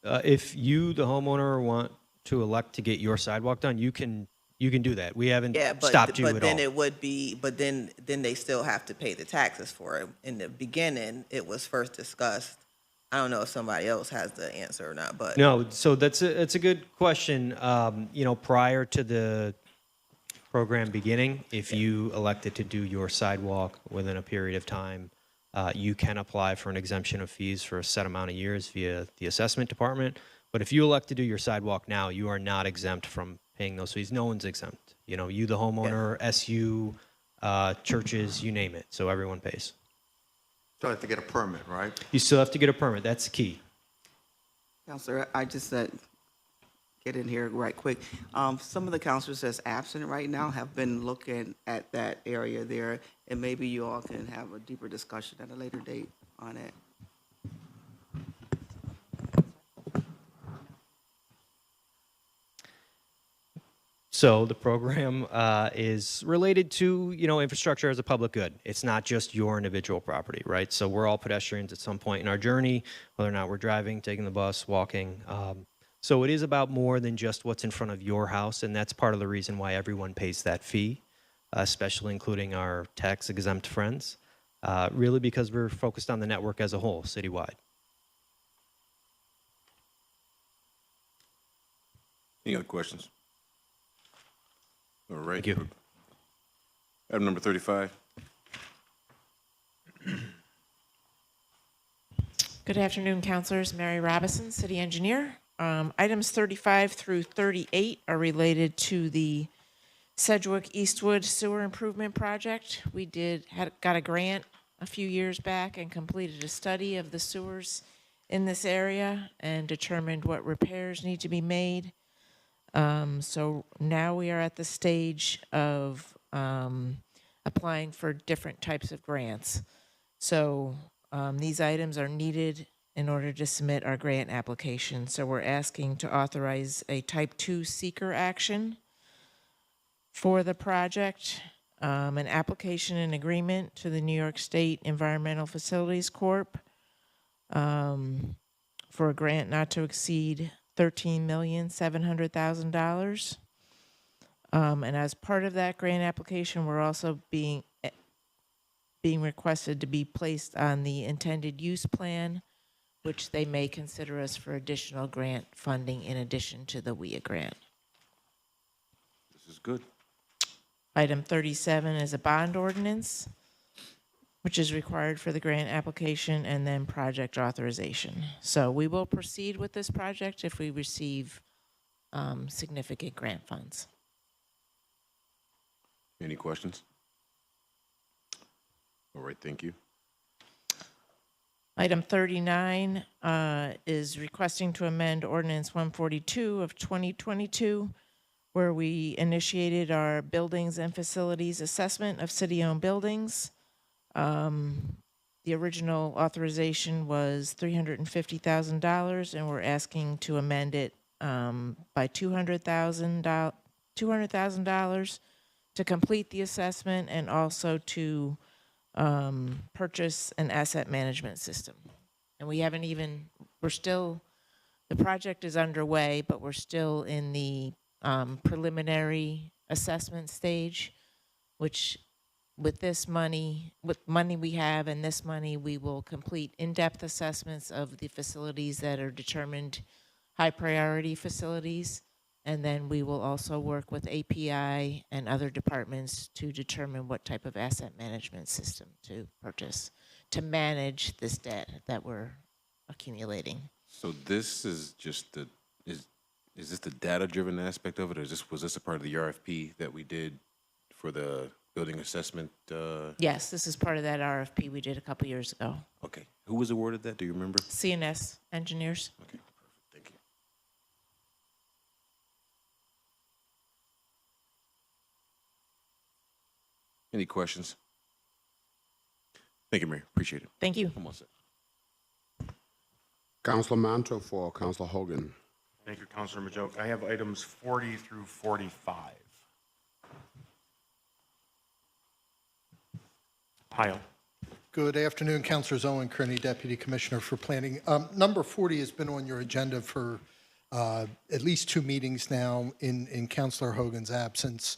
If you, the homeowner, want to elect to get your sidewalk done, you can do that. We haven't stopped you at all. But then it would be, but then they still have to pay the taxes for it. In the beginning, it was first discussed. I don't know if somebody else has the answer or not, but. No, so that's a good question. Prior to the program beginning, if you elected to do your sidewalk within a period of time, you can apply for an exemption of fees for a set amount of years via the assessment department. But if you elect to do your sidewalk now, you are not exempt from paying those fees. No one's exempt. You, the homeowner, SU, churches, you name it. So everyone pays. So I have to get a permit, right? You still have to get a permit. That's the key. Counselor, I just said, get in here right quick. Some of the counselors that's absent right now have been looking at that area there, and maybe you all can have a deeper discussion at a later date on it. So the program is related to, infrastructure as a public good. It's not just your individual property, right? So we're all pedestrians at some point in our journey, whether or not we're driving, taking the bus, walking. So it is about more than just what's in front of your house, and that's part of the reason why everyone pays that fee, especially including our tax-exempt friends, really because we're focused on the network as a whole, citywide. Any other questions? All right. Thank you. Item number 35. Good afternoon, councilors. Mary Robison, city engineer. Items 35 through 38 are related to the Sedgwick Eastwood Sewer Improvement Project. We got a grant a few years back and completed a study of the sewers in this area and determined what repairs need to be made. So now we are at the stage of applying for different types of grants. So these items are needed in order to submit our grant application. So we're asking to authorize a type 2 seeker action for the project, an application and agreement to the New York State Environmental Facilities Corp. For a grant not to exceed $13,700,000. And as part of that grant application, we're also being requested to be placed on the intended use plan, which they may consider us for additional grant funding in addition to the WIA grant. This is good. Item 37 is a bond ordinance, which is required for the grant application, and then project authorization. So we will proceed with this project if we receive significant grant funds. Any questions? All right, thank you. Item 39 is requesting to amend ordinance 142 of 2022, where we initiated our buildings and facilities assessment of city-owned buildings. The original authorization was $350,000, and we're asking to amend it by $200,000 to complete the assessment and also to purchase an asset management system. And we haven't even, the project is underway, but we're still in the preliminary assessment stage, which with money we have and this money, we will complete in-depth assessments of the facilities that are determined high priority facilities. And then we will also work with API and other departments to determine what type of asset management system to purchase to manage this debt that we're accumulating. So this is just is this the data-driven aspect of it, or was this a part of the RFP that we did for the building assessment? Yes, this is part of that RFP we did a couple years ago. Okay. Who was awarded that? Do you remember? CNS Engineers. Okay, perfect. Thank you. Any questions? Thank you, Mayor. Appreciate it. Thank you. I'm all set. Councilor Manto for Councilor Hogan. Thank you, Councilor Majoke. I have items 40 through 45. Pyle. Good afternoon, Councilors Owen Kearney, Deputy Commissioner for Planning. Number 40 has been on your agenda for at least 2 meetings now in Councilor Hogan's absence.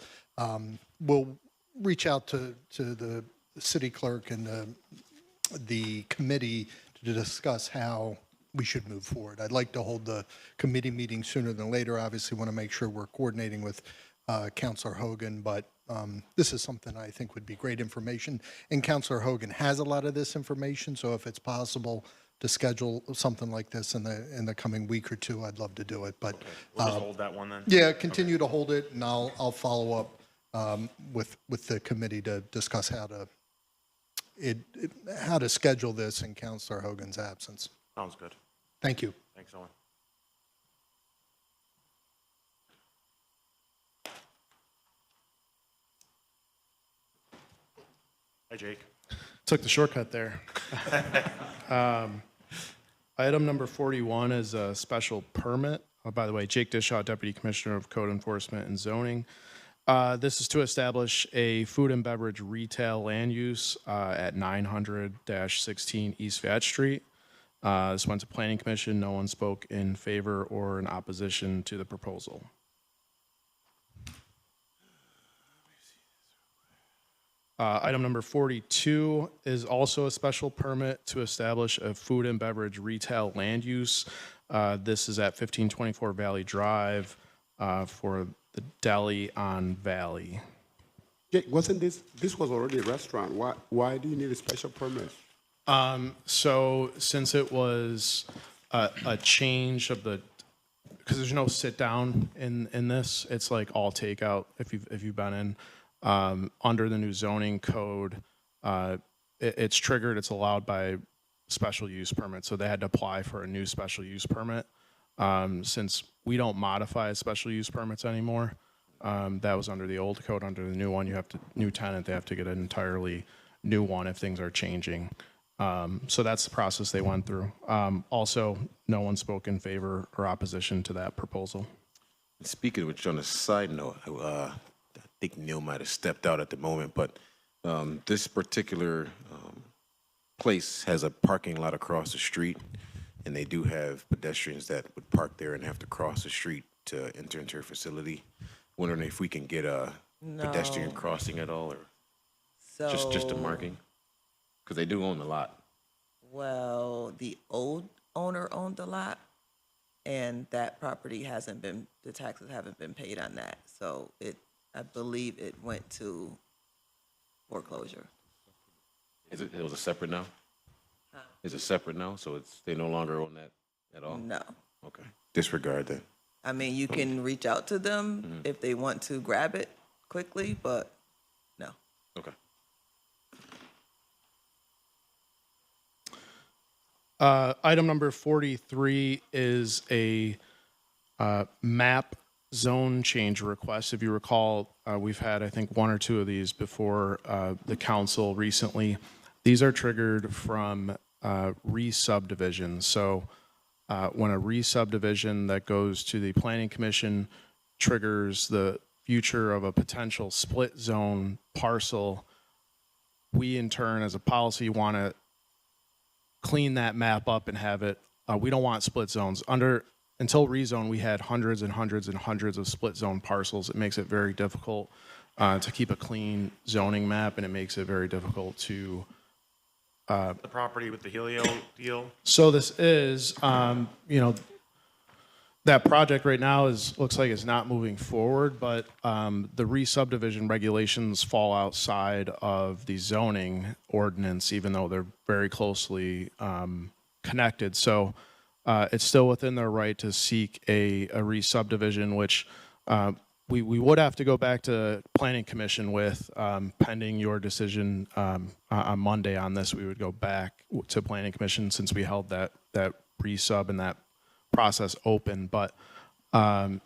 We'll reach out to the city clerk and the committee to discuss how we should move forward. I'd like to hold the committee meeting sooner than later. Obviously, want to make sure we're coordinating with Councilor Hogan, but this is something I think would be great information. And Councilor Hogan has a lot of this information, so if it's possible to schedule something like this in the coming week or two, I'd love to do it. But We'll just hold that one then? yeah, continue to hold it, and I'll follow up with the committee to discuss how to schedule this in Councilor Hogan's absence. Sounds good. Thank you. Thanks, Owen. Hi, Jake. Took the shortcut there. Item number 41 is a special permit. Oh, by the way, Jake Dishaw, Deputy Commissioner of Code Enforcement and Zoning. This is to establish a food and beverage retail land use at 900-16 East Vat Street. This went to Planning Commission. No one spoke in favor or in opposition to the proposal. Item number 42 is also a special permit to establish a food and beverage retail land use. This is at 1524 Valley Drive for the Deli on Valley. Yeah, wasn't this was already a restaurant? Why do you need a special permit? So since it was a change of because there's no sit down in this, it's like all takeout. If you've been in. Under the new zoning code, it's triggered, it's allowed by special use permit. So they had to apply for a new special use permit. Since we don't modify special use permits anymore, that was under the old code. Under the new one, new tenant, they have to get an entirely new one if things are changing. So that's the process they went through. Also, no one spoke in favor or opposition to that proposal. Speaking of which, on a side note, I think Neil might have stepped out at the moment, but this particular place has a parking lot across the street, and they do have pedestrians that would park there and have to cross the street to enter into their facility. Wondering if we can get a pedestrian crossing at all, or just a marking, because they do own the lot. Well, the old owner owned the lot, and that property the taxes haven't been paid on that, so I believe it went to foreclosure. It was a separate now? Huh? Is it separate now? So they no longer own that at all? No. Okay. Disregard that. I mean, you can reach out to them if they want to grab it quickly, but no. Okay. Item number 43 is a map zone change request. If you recall, we've had, I think, one or two of these before the council recently. These are triggered from re-subdivision. So when a re-subdivision that goes to the Planning Commission triggers the future of a potential split zone parcel, we in turn, as a policy, want to clean that map up and have it. We don't want split zones. Until rezone, we had hundreds and hundreds and hundreds of split zone parcels. It makes it very difficult to keep a clean zoning map, and it makes it very difficult to. The property with the Helio deal? So this is, that project right now looks like it's not moving forward, but the re-subdivision regulations fall outside of the zoning ordinance, even though they're very closely connected. So it's still within their right to seek a re-subdivision, which we would have to go back to Planning Commission with, pending your decision on Monday on this. We would go back to Planning Commission since we held that re-sub and that process open. But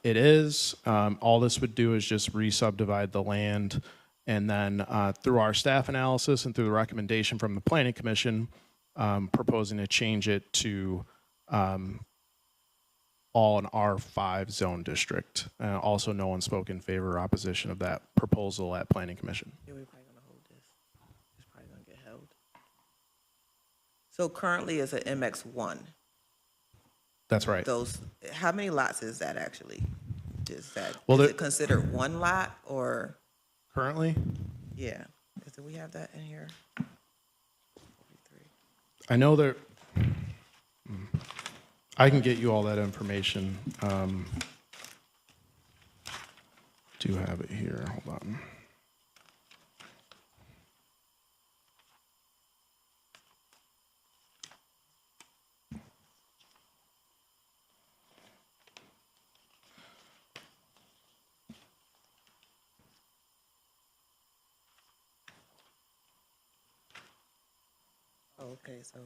it is, all this would do is just re-subdivide the land, and then through our staff analysis and through the recommendation from the Planning Commission, proposing to change it to all an R5 zone district. Also, no one spoke in favor or opposition of that proposal at Planning Commission. Yeah, we're probably gonna hold this. It's probably gonna get held. So currently it's an MX1. That's right. How many lots is that actually? Is Well, it considered one lot or? Currently? Yeah. Do we have that in here? I know there. I can get you all that information. Do have it here. Hold on. Okay, so.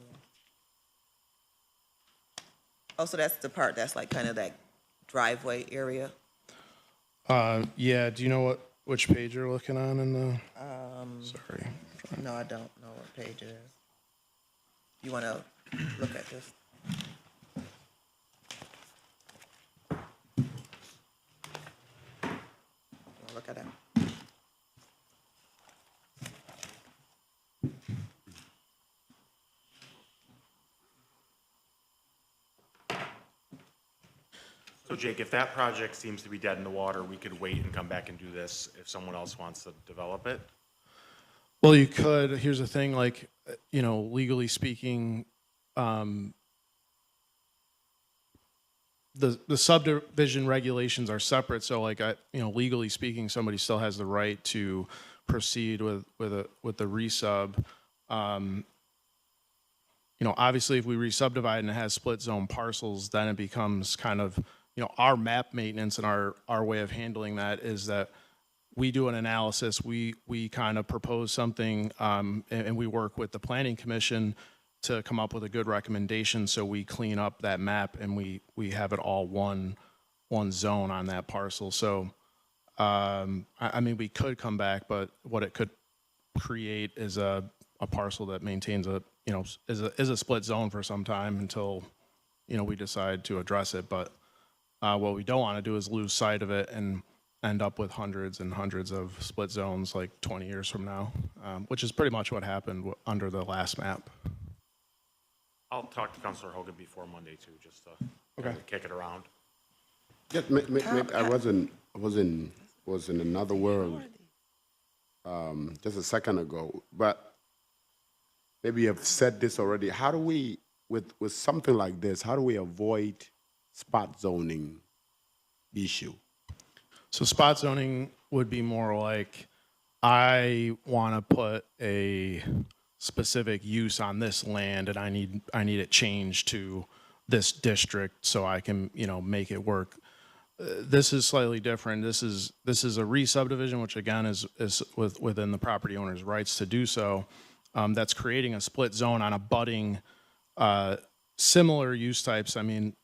Oh, so that's the part that's like kind of that driveway area? Yeah, do you know which page you're looking on in the? Sorry. No, I don't know what page it is. You want to look at this? Look at that. So Jake, if that project seems to be dead in the water, we could wait and come back and do this if someone else wants to develop it? Well, you could. Here's the thing, like, legally speaking, the subdivision regulations are separate. So, like, legally speaking, somebody still has the right to proceed with the resub. Obviously, if we re-subdivide and it has split zone parcels, then it becomes kind of, our map maintenance and our way of handling that is that we do an analysis, we kind of propose something, and we work with the Planning Commission to come up with a good recommendation. So we clean up that map and we have it all one zone on that parcel. So, we could come back, but what it could create is a parcel that maintains is a split zone for some time until, we decide to address it. But what we don't want to do is lose sight of it and end up with hundreds and hundreds of split zones like 20 years from now, which is pretty much what happened under the last map. I'll talk to Councilor Hogan before Monday too, just to kick it around. Yeah, I was in another world just a second ago, but maybe you've said this already. How do we, with something like this, how do we avoid spot zoning issue? So spot zoning would be more like, I want to put a specific use on this land and I need it changed to this district so I can, make it work. This is slightly different. This is a re-subdivision, which again is within the property owner's rights to do so. That's creating a split zone on a budding similar use types. I mean,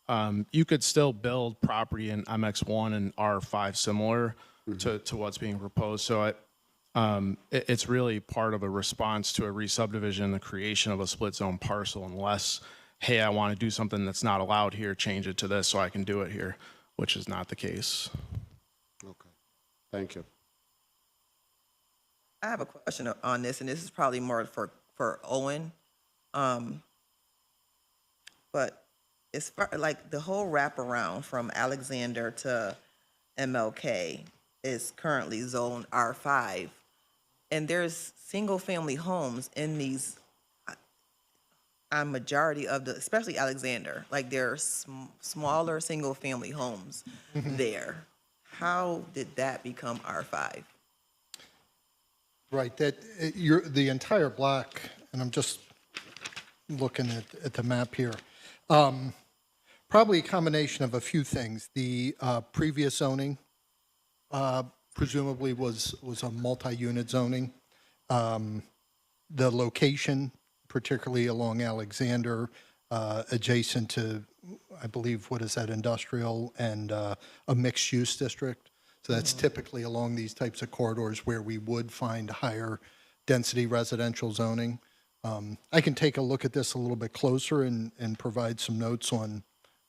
you could still build property in MX1 and R5 similar to what's being proposed. So it's really part of a response to a re-subdivision, the creation of a split zone parcel, unless, hey, I want to do something that's not allowed here, change it to this so I can do it here, which is not the case. Okay. Thank you. I have a question on this, and this is probably more for Owen. But it's like the whole wraparound from Alexander to MLK is currently zone R5. And there's single-family homes in these, a majority of the, especially Alexander, like there are smaller single-family homes there. How did that become R5? Right, the entire block, and I'm just looking at the map here. Probably a combination of a few things. The previous zoning presumably was a multi-unit zoning. The location, particularly along Alexander, adjacent to, I believe, what is that, industrial and a mixed-use district. So that's typically along these types of corridors where we would find higher density residential zoning. I can take a look at this a little bit closer and provide some notes on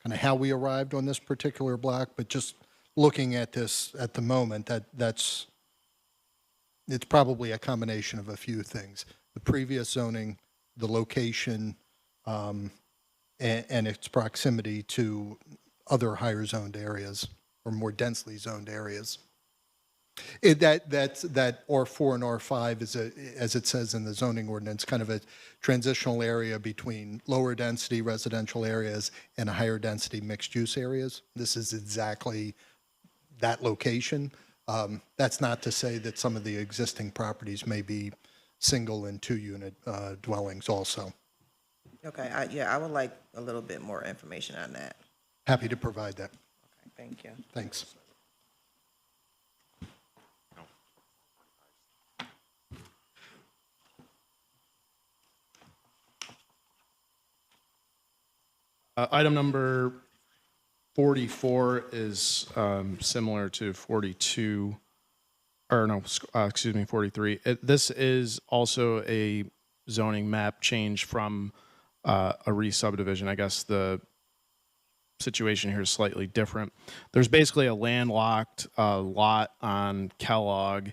kind of how we arrived on this particular block, but just looking at this at the moment, it's probably a combination of a few things. The previous zoning, the location, and its proximity to other higher zoned areas or more densely zoned areas. That R4 and R5 is as it says in the zoning ordinance, kind of a transitional area between lower density residential areas and higher density mixed use areas. This is exactly that location. That's not to say that some of the existing properties may be single and 2-unit dwellings also. Okay, I would like a little bit more information on that. Happy to provide that. Okay, thank you. Thanks. Item number 44 is similar to 42, or no, excuse me, 43. This is also a zoning map change from a re-subdivision. I guess the situation here is slightly different. There's basically a landlocked lot on Kellogg,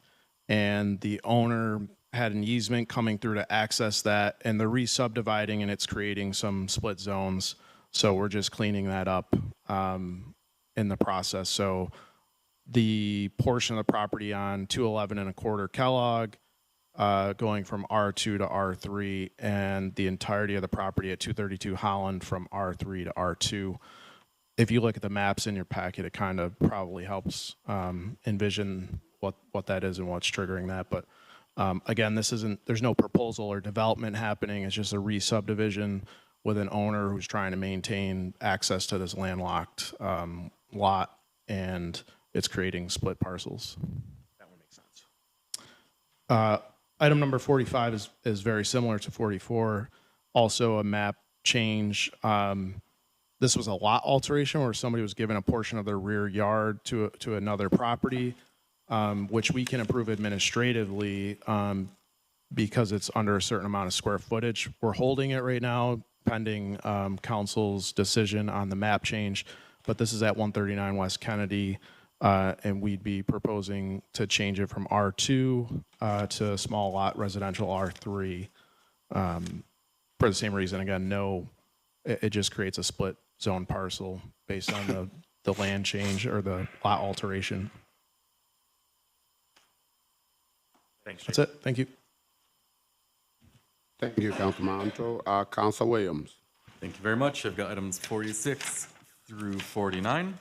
and the owner had an easement coming through to access that, and they're re-subdividing and it's creating some split zones. So we're just cleaning that up in the process. So the portion of the property on 211 1/4 Kellogg going from R2 to R3, and the entirety of the property at 232 Holland from R3 to R2. If you look at the maps in your packet, it kind of probably helps envision what that is and what's triggering that. But again, there's no proposal or development happening. It's just a re-subdivision with an owner who's trying to maintain access to this landlocked lot, and it's creating split parcels. That one makes sense. Item number 45 is very similar to 44, also a map change. This was a lot alteration where somebody was given a portion of their rear yard to another property, which we can approve administratively because it's under a certain amount of square footage. We're holding it right now pending council's decision on the map change, but this is at 139 West Kennedy, and we'd be proposing to change it from R2 to small lot residential R3 for the same reason. Again, it just creates a split zone parcel based on the land change or the lot alteration. Thanks, That's it. Thank you. Thank you, Councilman Monto. Council Williams. Thank you very much. I've got items 46 through 49.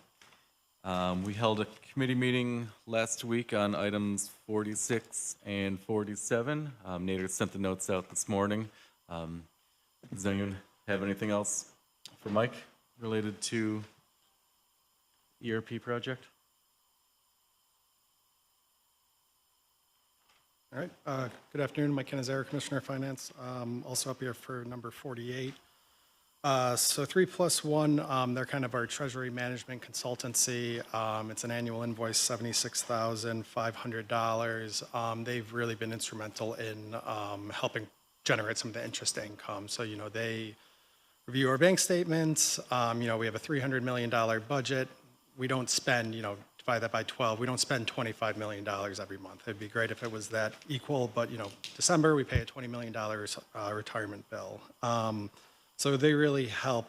We held a committee meeting last week on items 46 and 47. Nader sent the notes out this morning. Does anyone have anything else for Mike related to ERP project? All right. Good afternoon. Mike Canizaro, Commissioner of Finance. Also up here for number 48. So 3+1, they're kind of our treasury management consultancy. It's an annual invoice, $76,500. They've really been instrumental in helping generate some of the interest income. So, they review our bank statements. We have a $300 million budget. We don't spend, divide that by 12, we don't spend $25 million every month. It'd be great if it was that equal, but, December, we pay a $20 million retirement bill. So they really help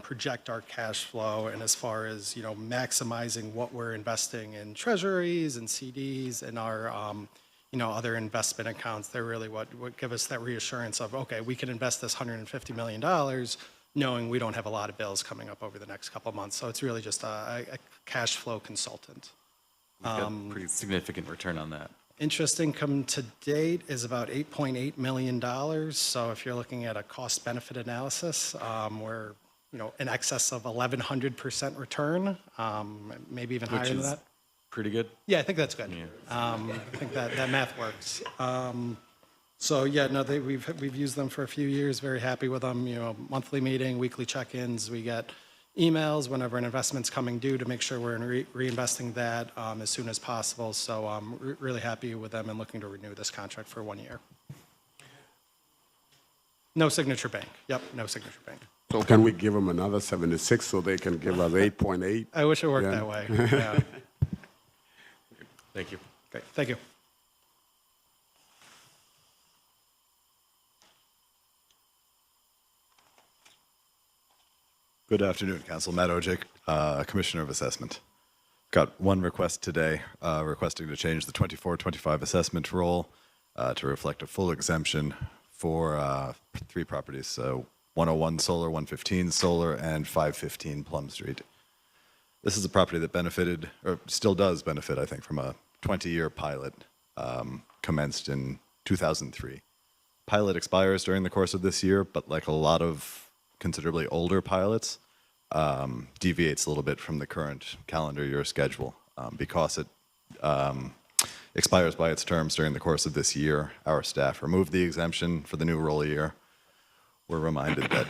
project our cash flow, and as far as maximizing what we're investing in treasuries and CDs and our other investment accounts, they're really what give us that reassurance of, okay, we can invest this $150 million knowing we don't have a lot of bills coming up over the next couple of months. So it's really just a cash flow consultant. We've got pretty significant return on that. Interest income to date is about $8.8 million. So if you're looking at a cost benefit analysis, we're in excess of 1,100% return, maybe even higher than that. Pretty good. Yeah, I think that's good. Yeah. I think that math works. So yeah, no, we've used them for a few years. Very happy with them. Monthly meeting, weekly check-ins. We get emails whenever an investment's coming due to make sure we're reinvesting that as soon as possible. So I'm really happy with them and looking to renew this contract for 1 year. No signature bank. Yep, no signature bank. So can we give them another 76 so they can give us 8.8? I wish it worked that way. Yeah. Thank you. Great. Thank you. Good afternoon, Council. Matt Ojic, Commissioner of Assessment. Got one request today, requesting to change the 24-25 assessment roll to reflect a full exemption for 3 properties, so 101 Solar, 115 Solar, and 515 Plum Street. This is a property that benefited, or still does benefit, I think, from a 20-year pilot commenced in 2003. Pilot expires during the course of this year, but like a lot of considerably older pilots, deviates a little bit from the current calendar year schedule. Because it expires by its terms during the course of this year, our staff removed the exemption for the new roll year. We're reminded that,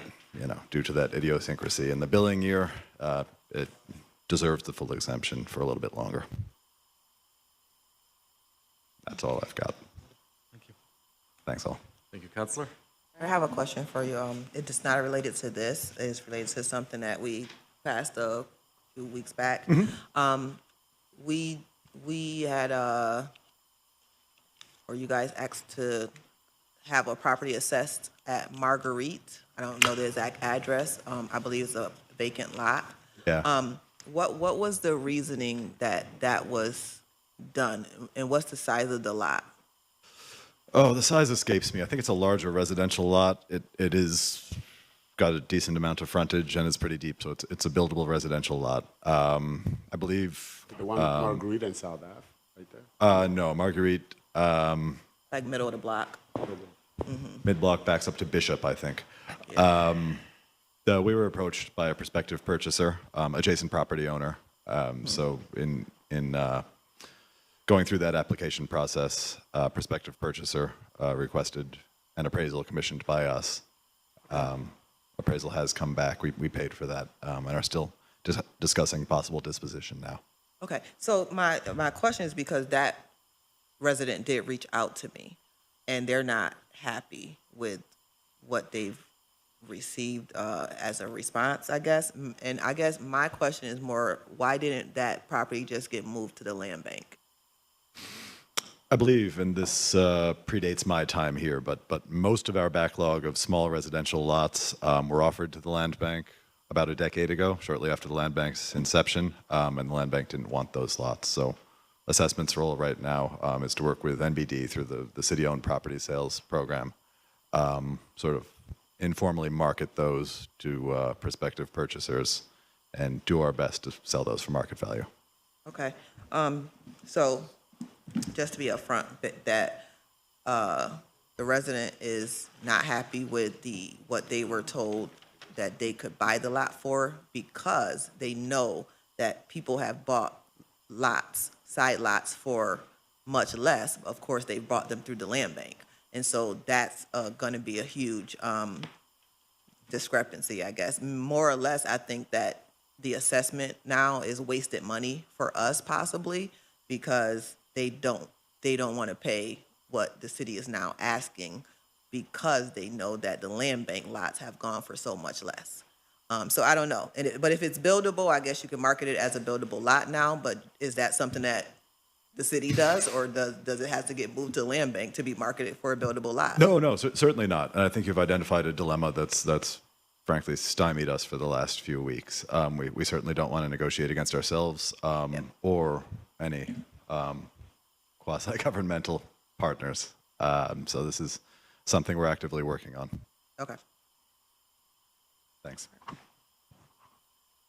due to that idiosyncrasy in the billing year, it deserves the full exemption for a little bit longer. That's all I've got. Thank you. Thanks all. Thank you, Counselor. I have a question for you. It is not related to this. It's related to something that we passed a few weeks back. We had, or you guys asked to have a property assessed at Marguerite. I don't know the exact address. I believe it's a vacant lot. Yeah. What was the reasoning that was done, and what's the size of the lot? Oh, the size escapes me. I think it's a larger residential lot. It is got a decent amount of frontage and it's pretty deep, so it's a buildable residential lot. I believe. The one Marguerite and South Ave, right there? No, Marguerite. Like middle of the block. Mid-block backs up to Bishop, I think. Yeah. We were approached by a prospective purchaser, adjacent property owner. So in going through that application process, prospective purchaser requested an appraisal commissioned by us. Appraisal has come back. We paid for that and are still discussing possible disposition now. Okay, so my question is because that resident did reach out to me, and they're not happy with what they've received as a response, I guess. And I guess my question is more, why didn't that property just get moved to the land bank? I believe, and this predates my time here, but most of our backlog of small residential lots were offered to the land bank about a decade ago, shortly after the land bank's inception, and the land bank didn't want those lots. So assessment's role right now is to work with NBD through the city-owned property sales program, sort of informally market those to prospective purchasers and do our best to sell those for market value. Okay, so just to be upfront, that the resident is not happy with what they were told that they could buy the lot for, because they know that people have bought lots, side lots, for much less. Of course, they bought them through the land bank. And so that's going to be a huge discrepancy, I guess. More or less, I think that the assessment now is wasted money for us possibly because they don't want to pay what the city is now asking because they know that the land bank lots have gone for so much less. So I don't know. But if it's buildable, I guess you can market it as a buildable lot now, but is that something that the city does, or does it have to get moved to the land bank to be marketed for a buildable lot? No, certainly not. And I think you've identified a dilemma that's frankly stymied us for the last few weeks. We certainly don't want to negotiate against ourselves or any quasi-governmental partners. So this is something we're actively working on. Okay. Thanks.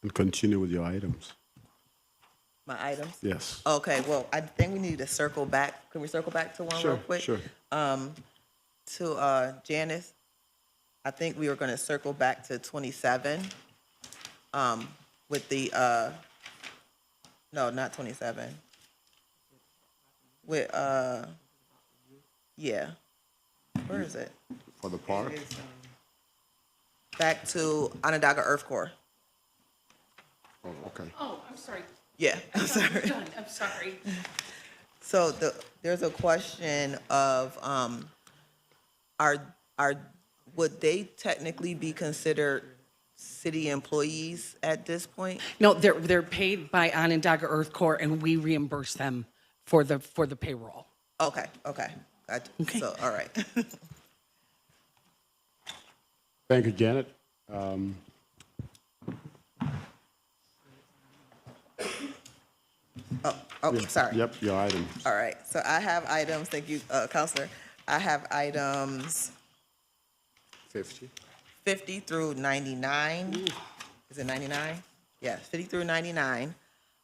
And continue with your items. My items? Yes. Okay, well, I think we need to circle back. Can we circle back to one real quick? Sure. To Janice, I think we were going to circle back to 27 with the, no, not 27. With, yeah. Where is it? For the park? Back to Onondaga Earth Corps. Oh, okay. Oh, I'm sorry. Yeah, I'm sorry. I'm sorry. So there's a question of, would they technically be considered city employees at this point? No, they're paid by Onondaga Earth Corps, and we reimburse them for the payroll. Okay. Gotcha. Okay. So, all right. Thank you, Janet. Sorry. Yep, your items. All right. So I have items. Thank you, Counselor. I have items 50 through 99. Is it 99? Yeah, 50 through 99.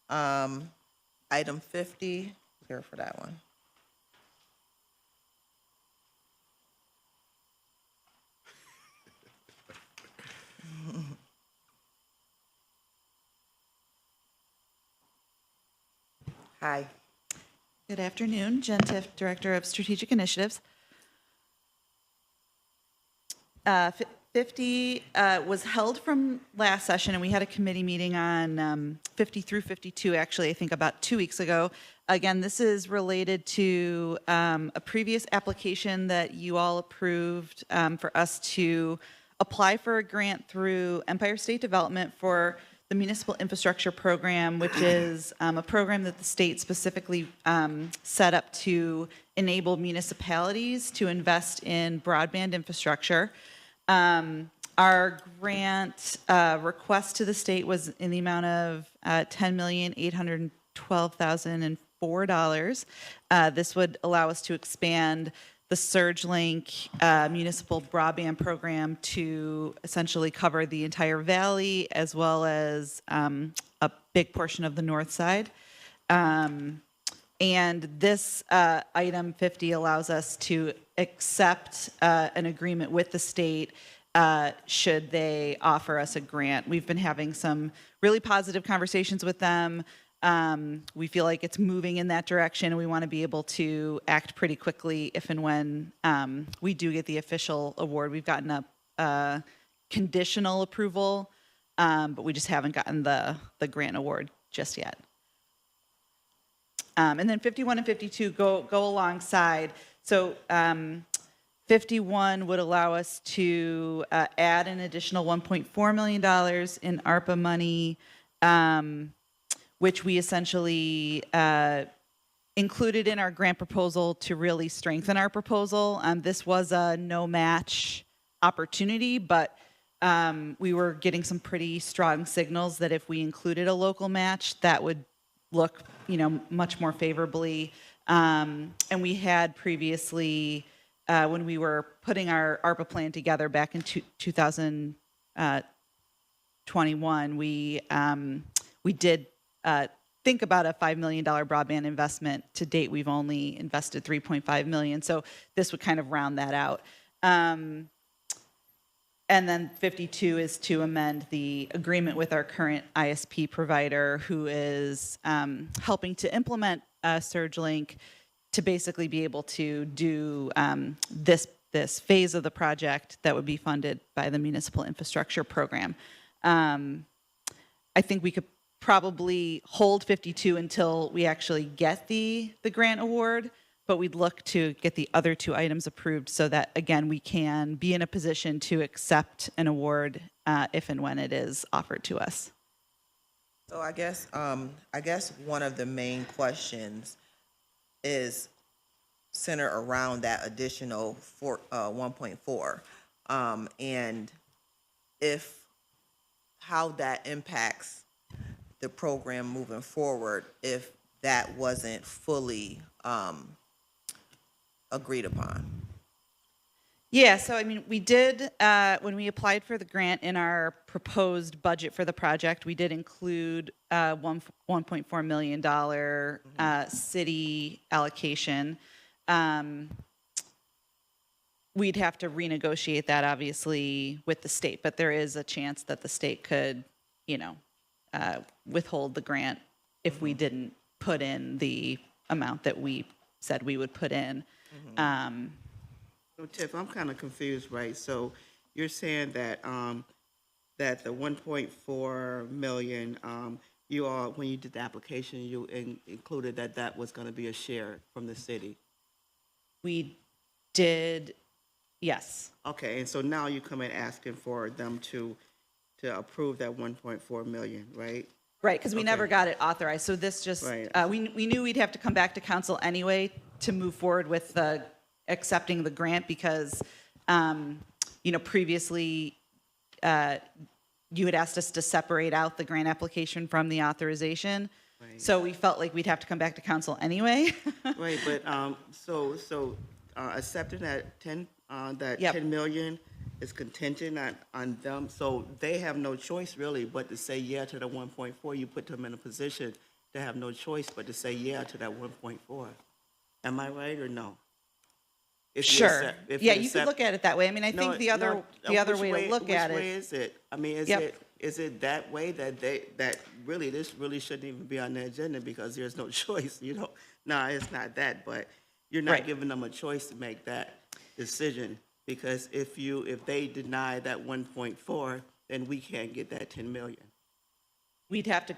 Item 50, here for that one. Hi. Good afternoon. Jen Tiff, Director of Strategic Initiatives. 50 was held from last session, and we had a committee meeting on 50 through 52, actually, I think about 2 weeks ago. Again, this is related to a previous application that you all approved for us to apply for a grant through Empire State Development for the Municipal Infrastructure Program, which is a program that the state specifically set up to enable municipalities to invest in broadband infrastructure. Our grant request to the state was in the amount of $10,812,004. This would allow us to expand the SurgeLink municipal broadband program to essentially cover the entire valley as well as a big portion of the north side. And this item 50 allows us to accept an agreement with the state should they offer us a grant. We've been having some really positive conversations with them. We feel like it's moving in that direction, and we want to be able to act pretty quickly if and when we do get the official award. We've gotten a conditional approval, but we just haven't gotten the grant award just yet. And then 51 and 52 go alongside. So 51 would allow us to add an additional $1.4 million in ARPA money, which we essentially included in our grant proposal to really strengthen our proposal. This was a no-match opportunity, but we were getting some pretty strong signals that if we included a local match, that would look, much more favorably. And we had previously, when we were putting our ARPA plan together back in 2021, we did think about a $5 million broadband investment. To date, we've only invested $3.5 million, so this would kind of round that out. And then 52 is to amend the agreement with our current ISP provider, who is helping to implement SurgeLink to basically be able to do this this phase of the project that would be funded by the Municipal Infrastructure Program. I think we could probably hold 52 until we actually get the grant award, but we'd look to get the other two items approved so that, again, we can be in a position to accept an award if and when it is offered to us. So I guess one of the main questions is centered around that additional 1.4, and how that impacts the program moving forward if that wasn't fully agreed upon. Yeah, so I mean, we did, when we applied for the grant in our proposed budget for the project, we did include $1.4 million city allocation. We'd have to renegotiate that, obviously, with the state, but there is a chance that the state could, withhold the grant if we didn't put in the amount that we said we would put in. So Tiff, I'm kind of confused, right? So you're saying that that the 1.4 million, you all, when you did the application, you included that that was going to be a share from the city. We did, yes. Okay, and so now you come in asking for them to approve that 1.4 million, right? Right, because we never got it authorized. So this just, Right. we knew we'd have to come back to council anyway to move forward with accepting the grant because, previously you had asked us to separate out the grant application from the authorization. Right. So we felt like we'd have to come back to council anyway. Right, but so accepting that 10 Yep. 10 million is contingent on them, so they have no choice really but to say yeah to the 1.4. You put them in a position to have no choice but to say yeah to that 1.4. Am I right or no? If you Sure. accept- if Yeah, you accept- could look at it that way. I mean, I think the other way to look at Which it. way is it? I mean, is it that way that this really shouldn't even be on the agenda because there's no choice, No, it's not that, but you're not Right. giving them a choice to make that decision because if they deny that 1.4, then we can't get that 10 million. We'd have to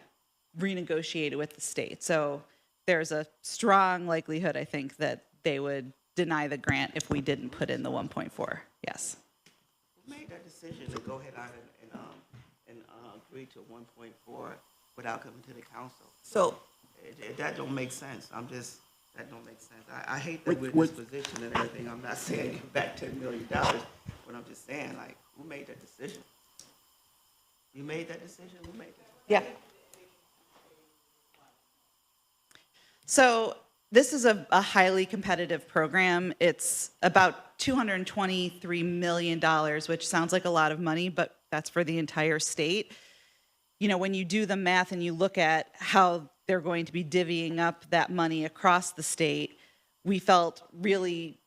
renegotiate it with the state. So there's a strong likelihood, I think, that they would deny the grant if we didn't put in the 1.4. Yes. Who made that decision to go ahead and agree to 1.4 without coming to the council? So That don't make sense. That don't make sense. I hate that we're in this position and everything. I'm not saying give back $10 million, but I'm just saying, like, who made that decision? You made that decision? Who made that? Yeah. So this is a highly competitive program. It's about $223 million, which sounds like a lot of money, but that's for the entire state. When you do the math and you look at how they're going to be divvying up that money across the state, we felt really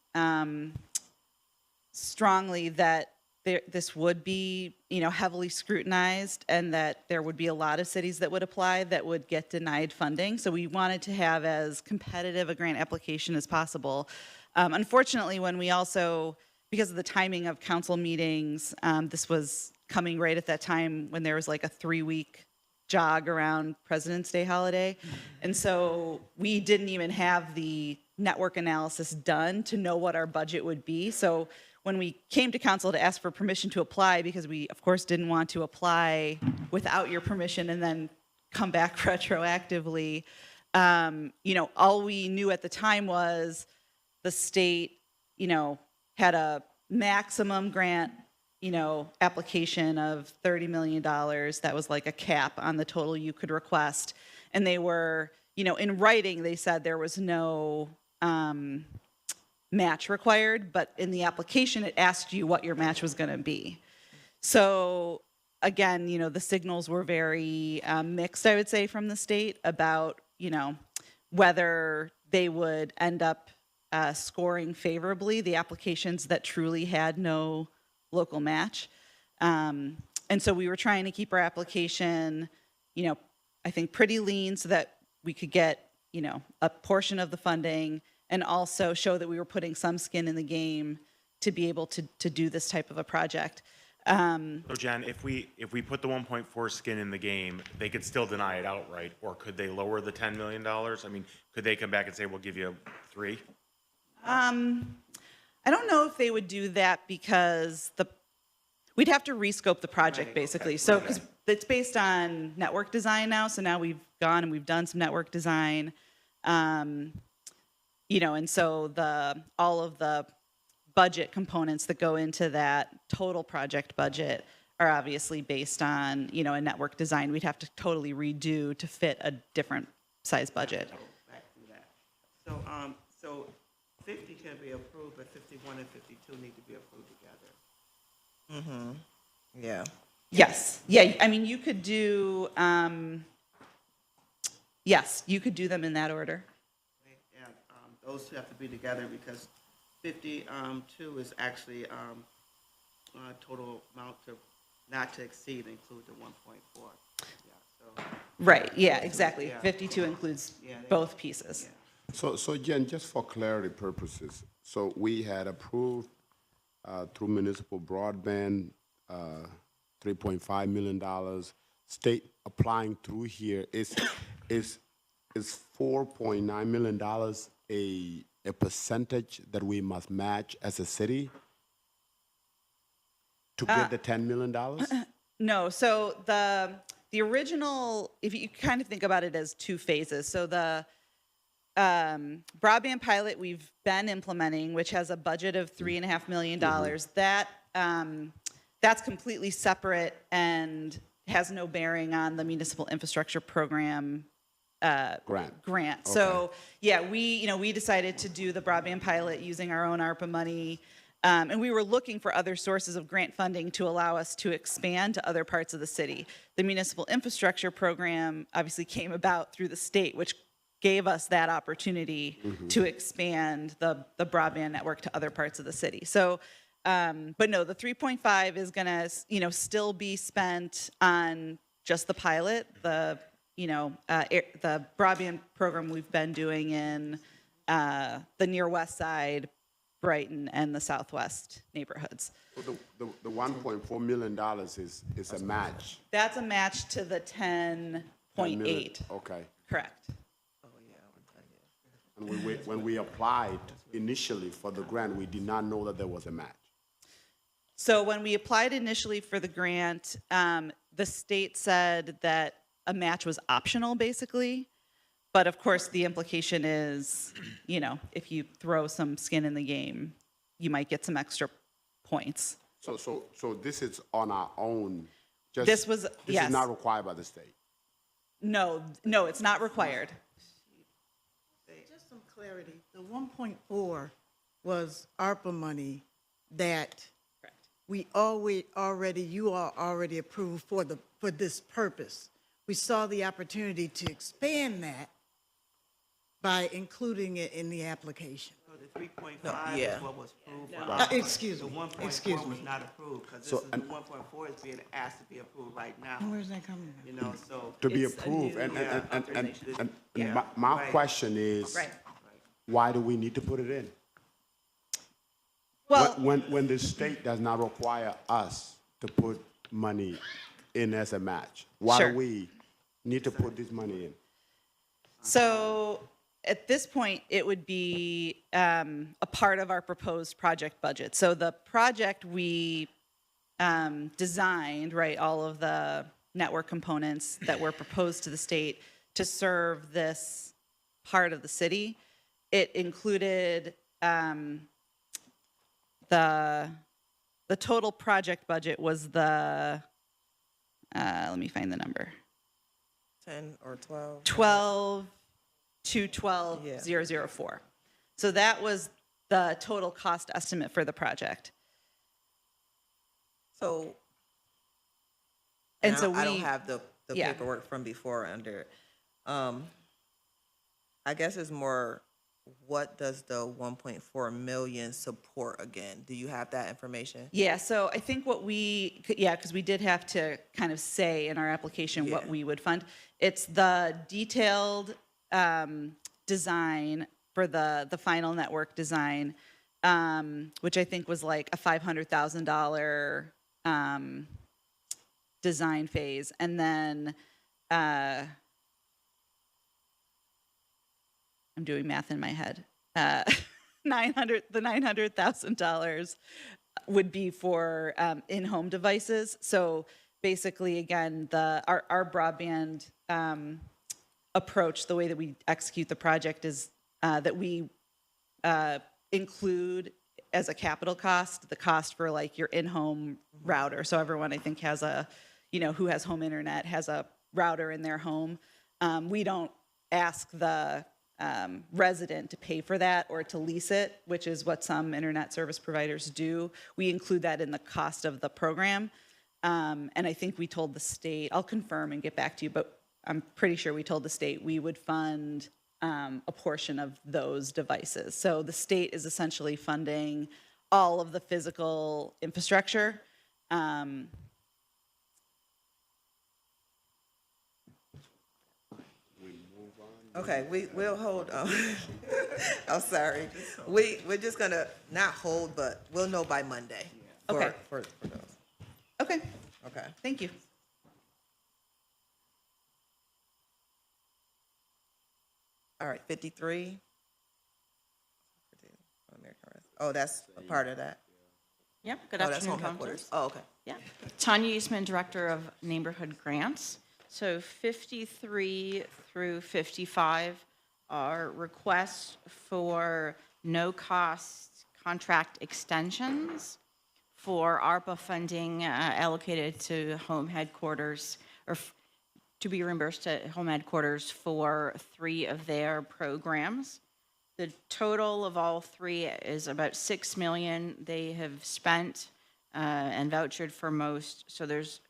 strongly that this would be, heavily scrutinized and that there would be a lot of cities that would apply that would get denied funding. So we wanted to have as competitive a grant application as possible. Unfortunately, when we also, because of the timing of council meetings, this was coming right at that time when there was like a 3-week jog around President's Day holiday. And so we didn't even have the network analysis done to know what our budget would be. So when we came to council to ask for permission to apply, because we, of course, didn't want to apply without your permission and then come back retroactively, all we knew at the time was the state, had a maximum grant, application of $30 million. That was like a cap on the total you could request. And they were, in writing, they said there was no match required, but in the application, it asked you what your match was going to be. So again, the signals were very mixed, I would say, from the state about, whether they would end up scoring favorably the applications that truly had no local match. And so we were trying to keep our application, I think pretty lean so that we could get, a portion of the funding and also show that we were putting some skin in the game to be able to do this type of a project. So Jen, if we put the 1.4 skin in the game, they could still deny it outright, or could they lower the $10 million? I mean, could they come back and say, we'll give you 3? I don't know if they would do that because we'd have to rescope the project basically. So, because it's based on network design now, so now we've gone and we've done some network design. You know, and so all of the budget components that go into that total project budget are obviously based on, you know, a network design we'd have to totally redo to fit a different size budget. Back to that. So 50 can be approved, but 51 and 52 need to be approved together. Mm-hmm. Yeah. Yes. Yeah. I mean, you could do, yes, you could do them in that order. And those two have to be together because 52 is actually total amount to not to exceed include the 1.4. Yeah, so. Right. Yeah, exactly. Yeah. 52 includes both pieces. So Jen, just for clarity purposes, so we had approved through municipal broadband, $3.5 million. State applying through here is $4.9 million a percentage that we must match as a city to get the $10 million? No. So the original, if you kind of think about it as two phases. So the broadband pilot we've been implementing, which has a budget of $3.5 million, that's completely separate and has no bearing on the municipal infrastructure program grant. Okay. So yeah, we decided to do the broadband pilot using our own ARPA money. And we were looking for other sources of grant funding to allow us to expand to other parts of the city. The municipal infrastructure program obviously came about through the state, which gave us that opportunity to expand the broadband network to other parts of the city. So, but no, the 3.5 is going to, still be spent on just the pilot, the broadband program we've been doing in the near west side, Brighton, and the southwest neighborhoods. So the $1.4 million is a match. That's a match to the 10.8. Okay. Correct. And when we applied initially for the grant, we did not know that there was a match. So when we applied initially for the grant, the state said that a match was optional, basically. But of course, the implication is, if you throw some skin in the game, you might get some extra points. So this is on our own. This is not required by the state. No, it's not required. Just some clarity. The 1.4 was ARPA money that you all already approved for this purpose. We saw the opportunity to expand that by including it in the application. So the 3.5 is what was approved. Excuse me. The 1.4 was not approved because the 1.4 is being asked to be approved right now. Where's that coming from? So To be it's a approved, new- and my question is, why do we need to put it in? Well, when the state does not require us to put money in as a match, why Sure. do we need to put this money in? So at this point, it would be a part of our proposed project budget. So the project we designed, all of the network components that were proposed to the state to serve this part of the city, it included the total project budget was let me find the number. 10 or 12. 12 to 12,004. So that was the total cost estimate for the project. So, And I so I don't we- have the yeah. paperwork from before under it. I guess it's more, what does the 1.4 million support again? Do you have that information? Yeah, so I think because we did have to kind of say in our application what we would fund. It's the detailed design for the final network design which I think was like a $500,000 design phase. And then I'm doing math in my head. The $900,000 would be for in-home devices. So basically, again, our broadband approach, the way that we execute the project is that we include as a capital cost the cost for like your in-home router. So everyone, I think, has who has home internet has a router in their home. We don't ask the resident to pay for that or to lease it, which is what some internet service providers do. We include that in the cost of the program. And I think we told the state, I'll confirm and get back to you, but I'm pretty sure we told the state we would fund a portion of those devices. So the state is essentially funding all of the physical infrastructure. Okay, we'll hold, I'm sorry. We're just gonna not hold, but we'll know by Monday. Okay. For those. Okay, Okay. thank you. All right, 53. Oh, that's a part of that. Yep, good Oh, that's afternoon, home headquarters. councilors. Oh, okay. Yeah, Tanya Eastman, Director of Neighborhood Grants. So 53 through 55 are requests for no-cost contract extensions for ARPA funding allocated to home headquarters, or to be reimbursed to home headquarters for 3 of their programs. The total of all 3 is about $6 million. They have spent and vouchered for most, so there's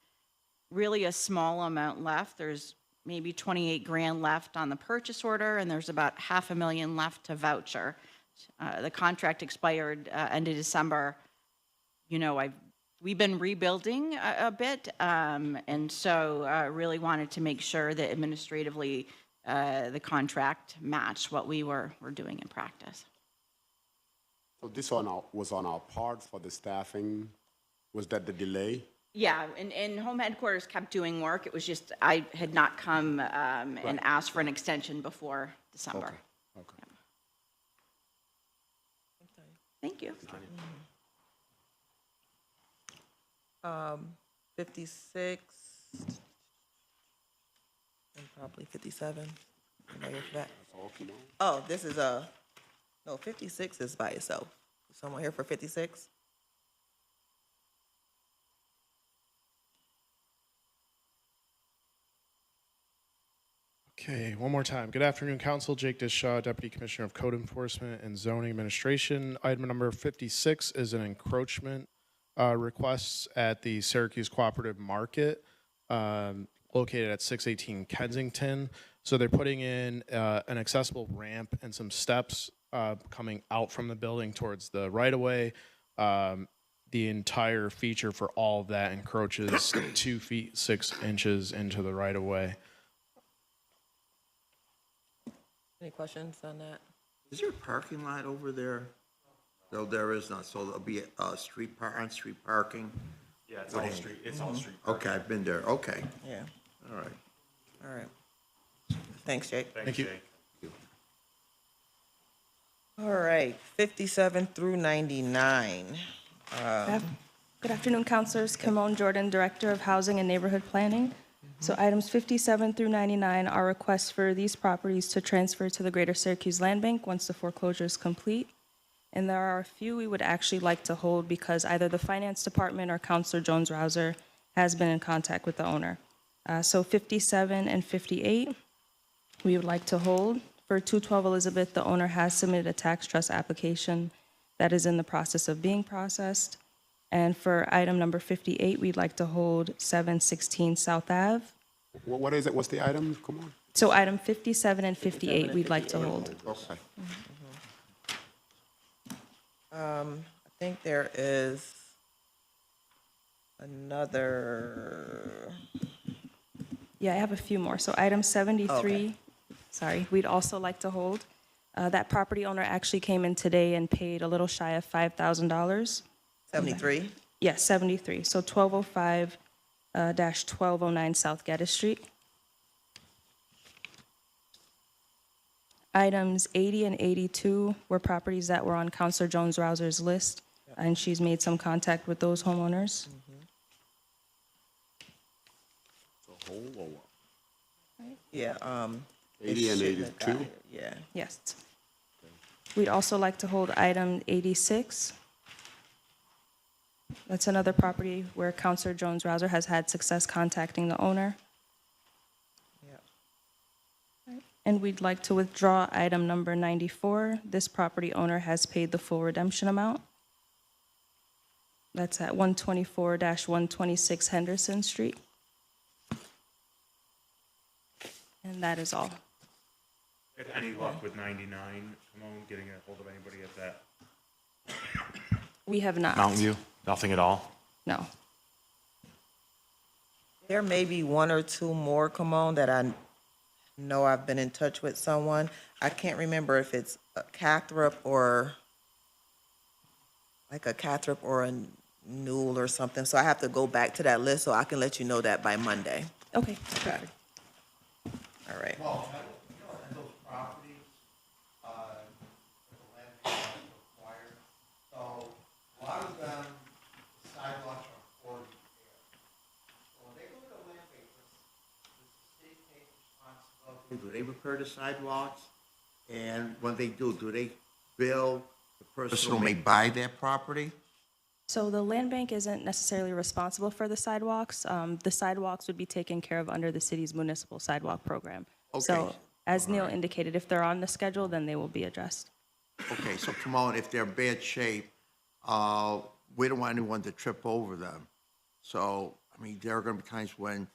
really a small amount left. There's maybe 28 grand left on the purchase order, and there's about $500,000 left to voucher. The contract expired end of December. You know, we've been rebuilding a bit, and so really wanted to make sure that administratively the contract matched what we were doing in practice. So this was on our part for the staffing. Was that the delay? Yeah, and home headquarters kept doing work. It was just I had not come and asked for an extension before December. Okay. Thank you. 56 and probably 57. Anybody for that? Oh, this is no, 56 is by itself. Someone here for 56? Okay, one more time. Good afternoon, Council. Jake Dishaw, Deputy Commissioner of Code Enforcement and Zoning Administration. Item number 56 is an encroachment request at the Syracuse Cooperative Market located at 618 Kensington. So they're putting in an accessible ramp and some steps coming out from the building towards the right-of-way. The entire feature for all of that encroaches 2 feet 6 inches into the right-of-way. Any questions on that? Is there a parking lot over there? No, there is not, so there'll be street parking? Yeah, it's all street, it's all street. Okay, I've been there, okay. Yeah. All right. All right. Thanks, Jake. Thank you. All right, 57 through 99. Good afternoon, councilors. Kimon Jordan, Director of Housing and Neighborhood Planning. So items 57 through 99 are requests for these properties to transfer to the Greater Syracuse Land Bank once the foreclosure is complete. And there are a few we would actually like to hold because either the Finance Department or Councilor Jones-Rouser has been in contact with the owner. So 57 and 58, we would like to hold. For 212 Elizabeth, the owner has submitted a tax trust application that is in the process of being processed. And for item number 58, we'd like to hold 716 South Ave. What is it? What's the item? Come on. So item 57 and 58, we'd like to hold. Okay. I think there is another. Yeah, I have a few more. So item 73, Okay. sorry, we'd also like to hold. That property owner actually came in today and paid a little shy of $5,000. 73? Yes, 73. So 1205-1209 South Geddes Street. Items 80 and 82 were properties that were on Counselor Jones-Rouser's list, and she's made some contact with those homeowners. Yeah, 80 and 82? Yeah. Yes. We'd also like to hold item 86. That's another property where Counselor Jones-Rouser has had success contacting the owner. And we'd like to withdraw item number 94. This property owner has paid the full redemption amount. That's at 124-126 Henderson Street. And that is all. Had any luck with 99? Come on, getting a hold of anybody at that We have not. Mountain View? Nothing at all? No. There may be one or two more, Camone, that I know I've been in touch with someone. I can't remember if it's a Cathrop or like a Cathrop or a Newell or something. So I have to go back to that list so I can let you know that by Monday. Okay. Okay. All right. Well, those properties, the land bank required, so a lot of them, the sidewalks are already there. So when they go to the land bank, does the state take responsibility? Do they repair the sidewalks? And when they do they bill the person who may buy that property? So the land bank isn't necessarily responsible for the sidewalks. The sidewalks would be taken care of under the city's municipal sidewalk program. So Okay. as Neil indicated, if they're on the schedule, then they will be addressed. Okay, so come on, if they're in bad shape, we don't want anyone to trip over them. So, I mean, there are gonna be times when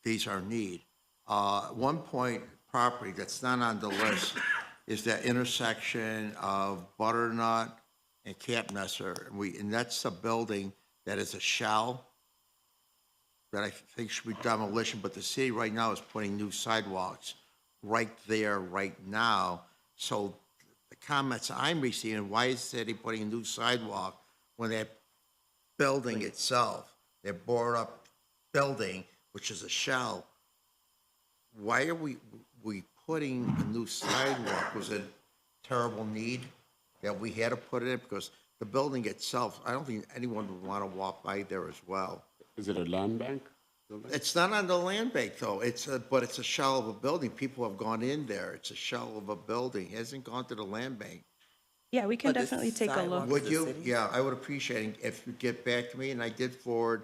these are in need. One point property that's not on the list is that intersection of Butternut and Camp Messer. And that's a building that is a shell that I think should be demolition, but the city right now is putting new sidewalks right there, right now. So the comments I'm receiving, why is the city putting a new sidewalk when that building itself, that board up building, which is a shell, why are we putting a new sidewalk? Was it terrible need that we had to put it in? Because the building itself, I don't think anyone would want to walk by there as well. Is it a land bank? It's not on the land bank, though. But it's a shell of a building. People have gone in there. It's a shell of a building. It hasn't gone to the land bank. Yeah, we can But this definitely take a sidewalk- look. Would the you? city? Yeah, I would appreciate it if you get back to me, and I did forward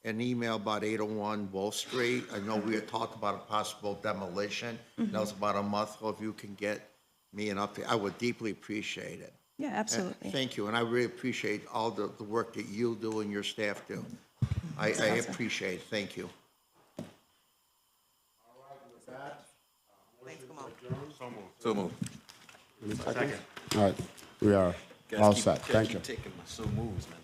an email about 801 Wall Street. I know we had talked about a possible demolition. That was about a month ago. If you can get me an update, I would deeply appreciate it. Yeah, absolutely. Thank you, and I really appreciate all the work that you do and your staff do. I appreciate it. Thank you. So moved. All right, we are all set. Thank you. Taking my so moves, man.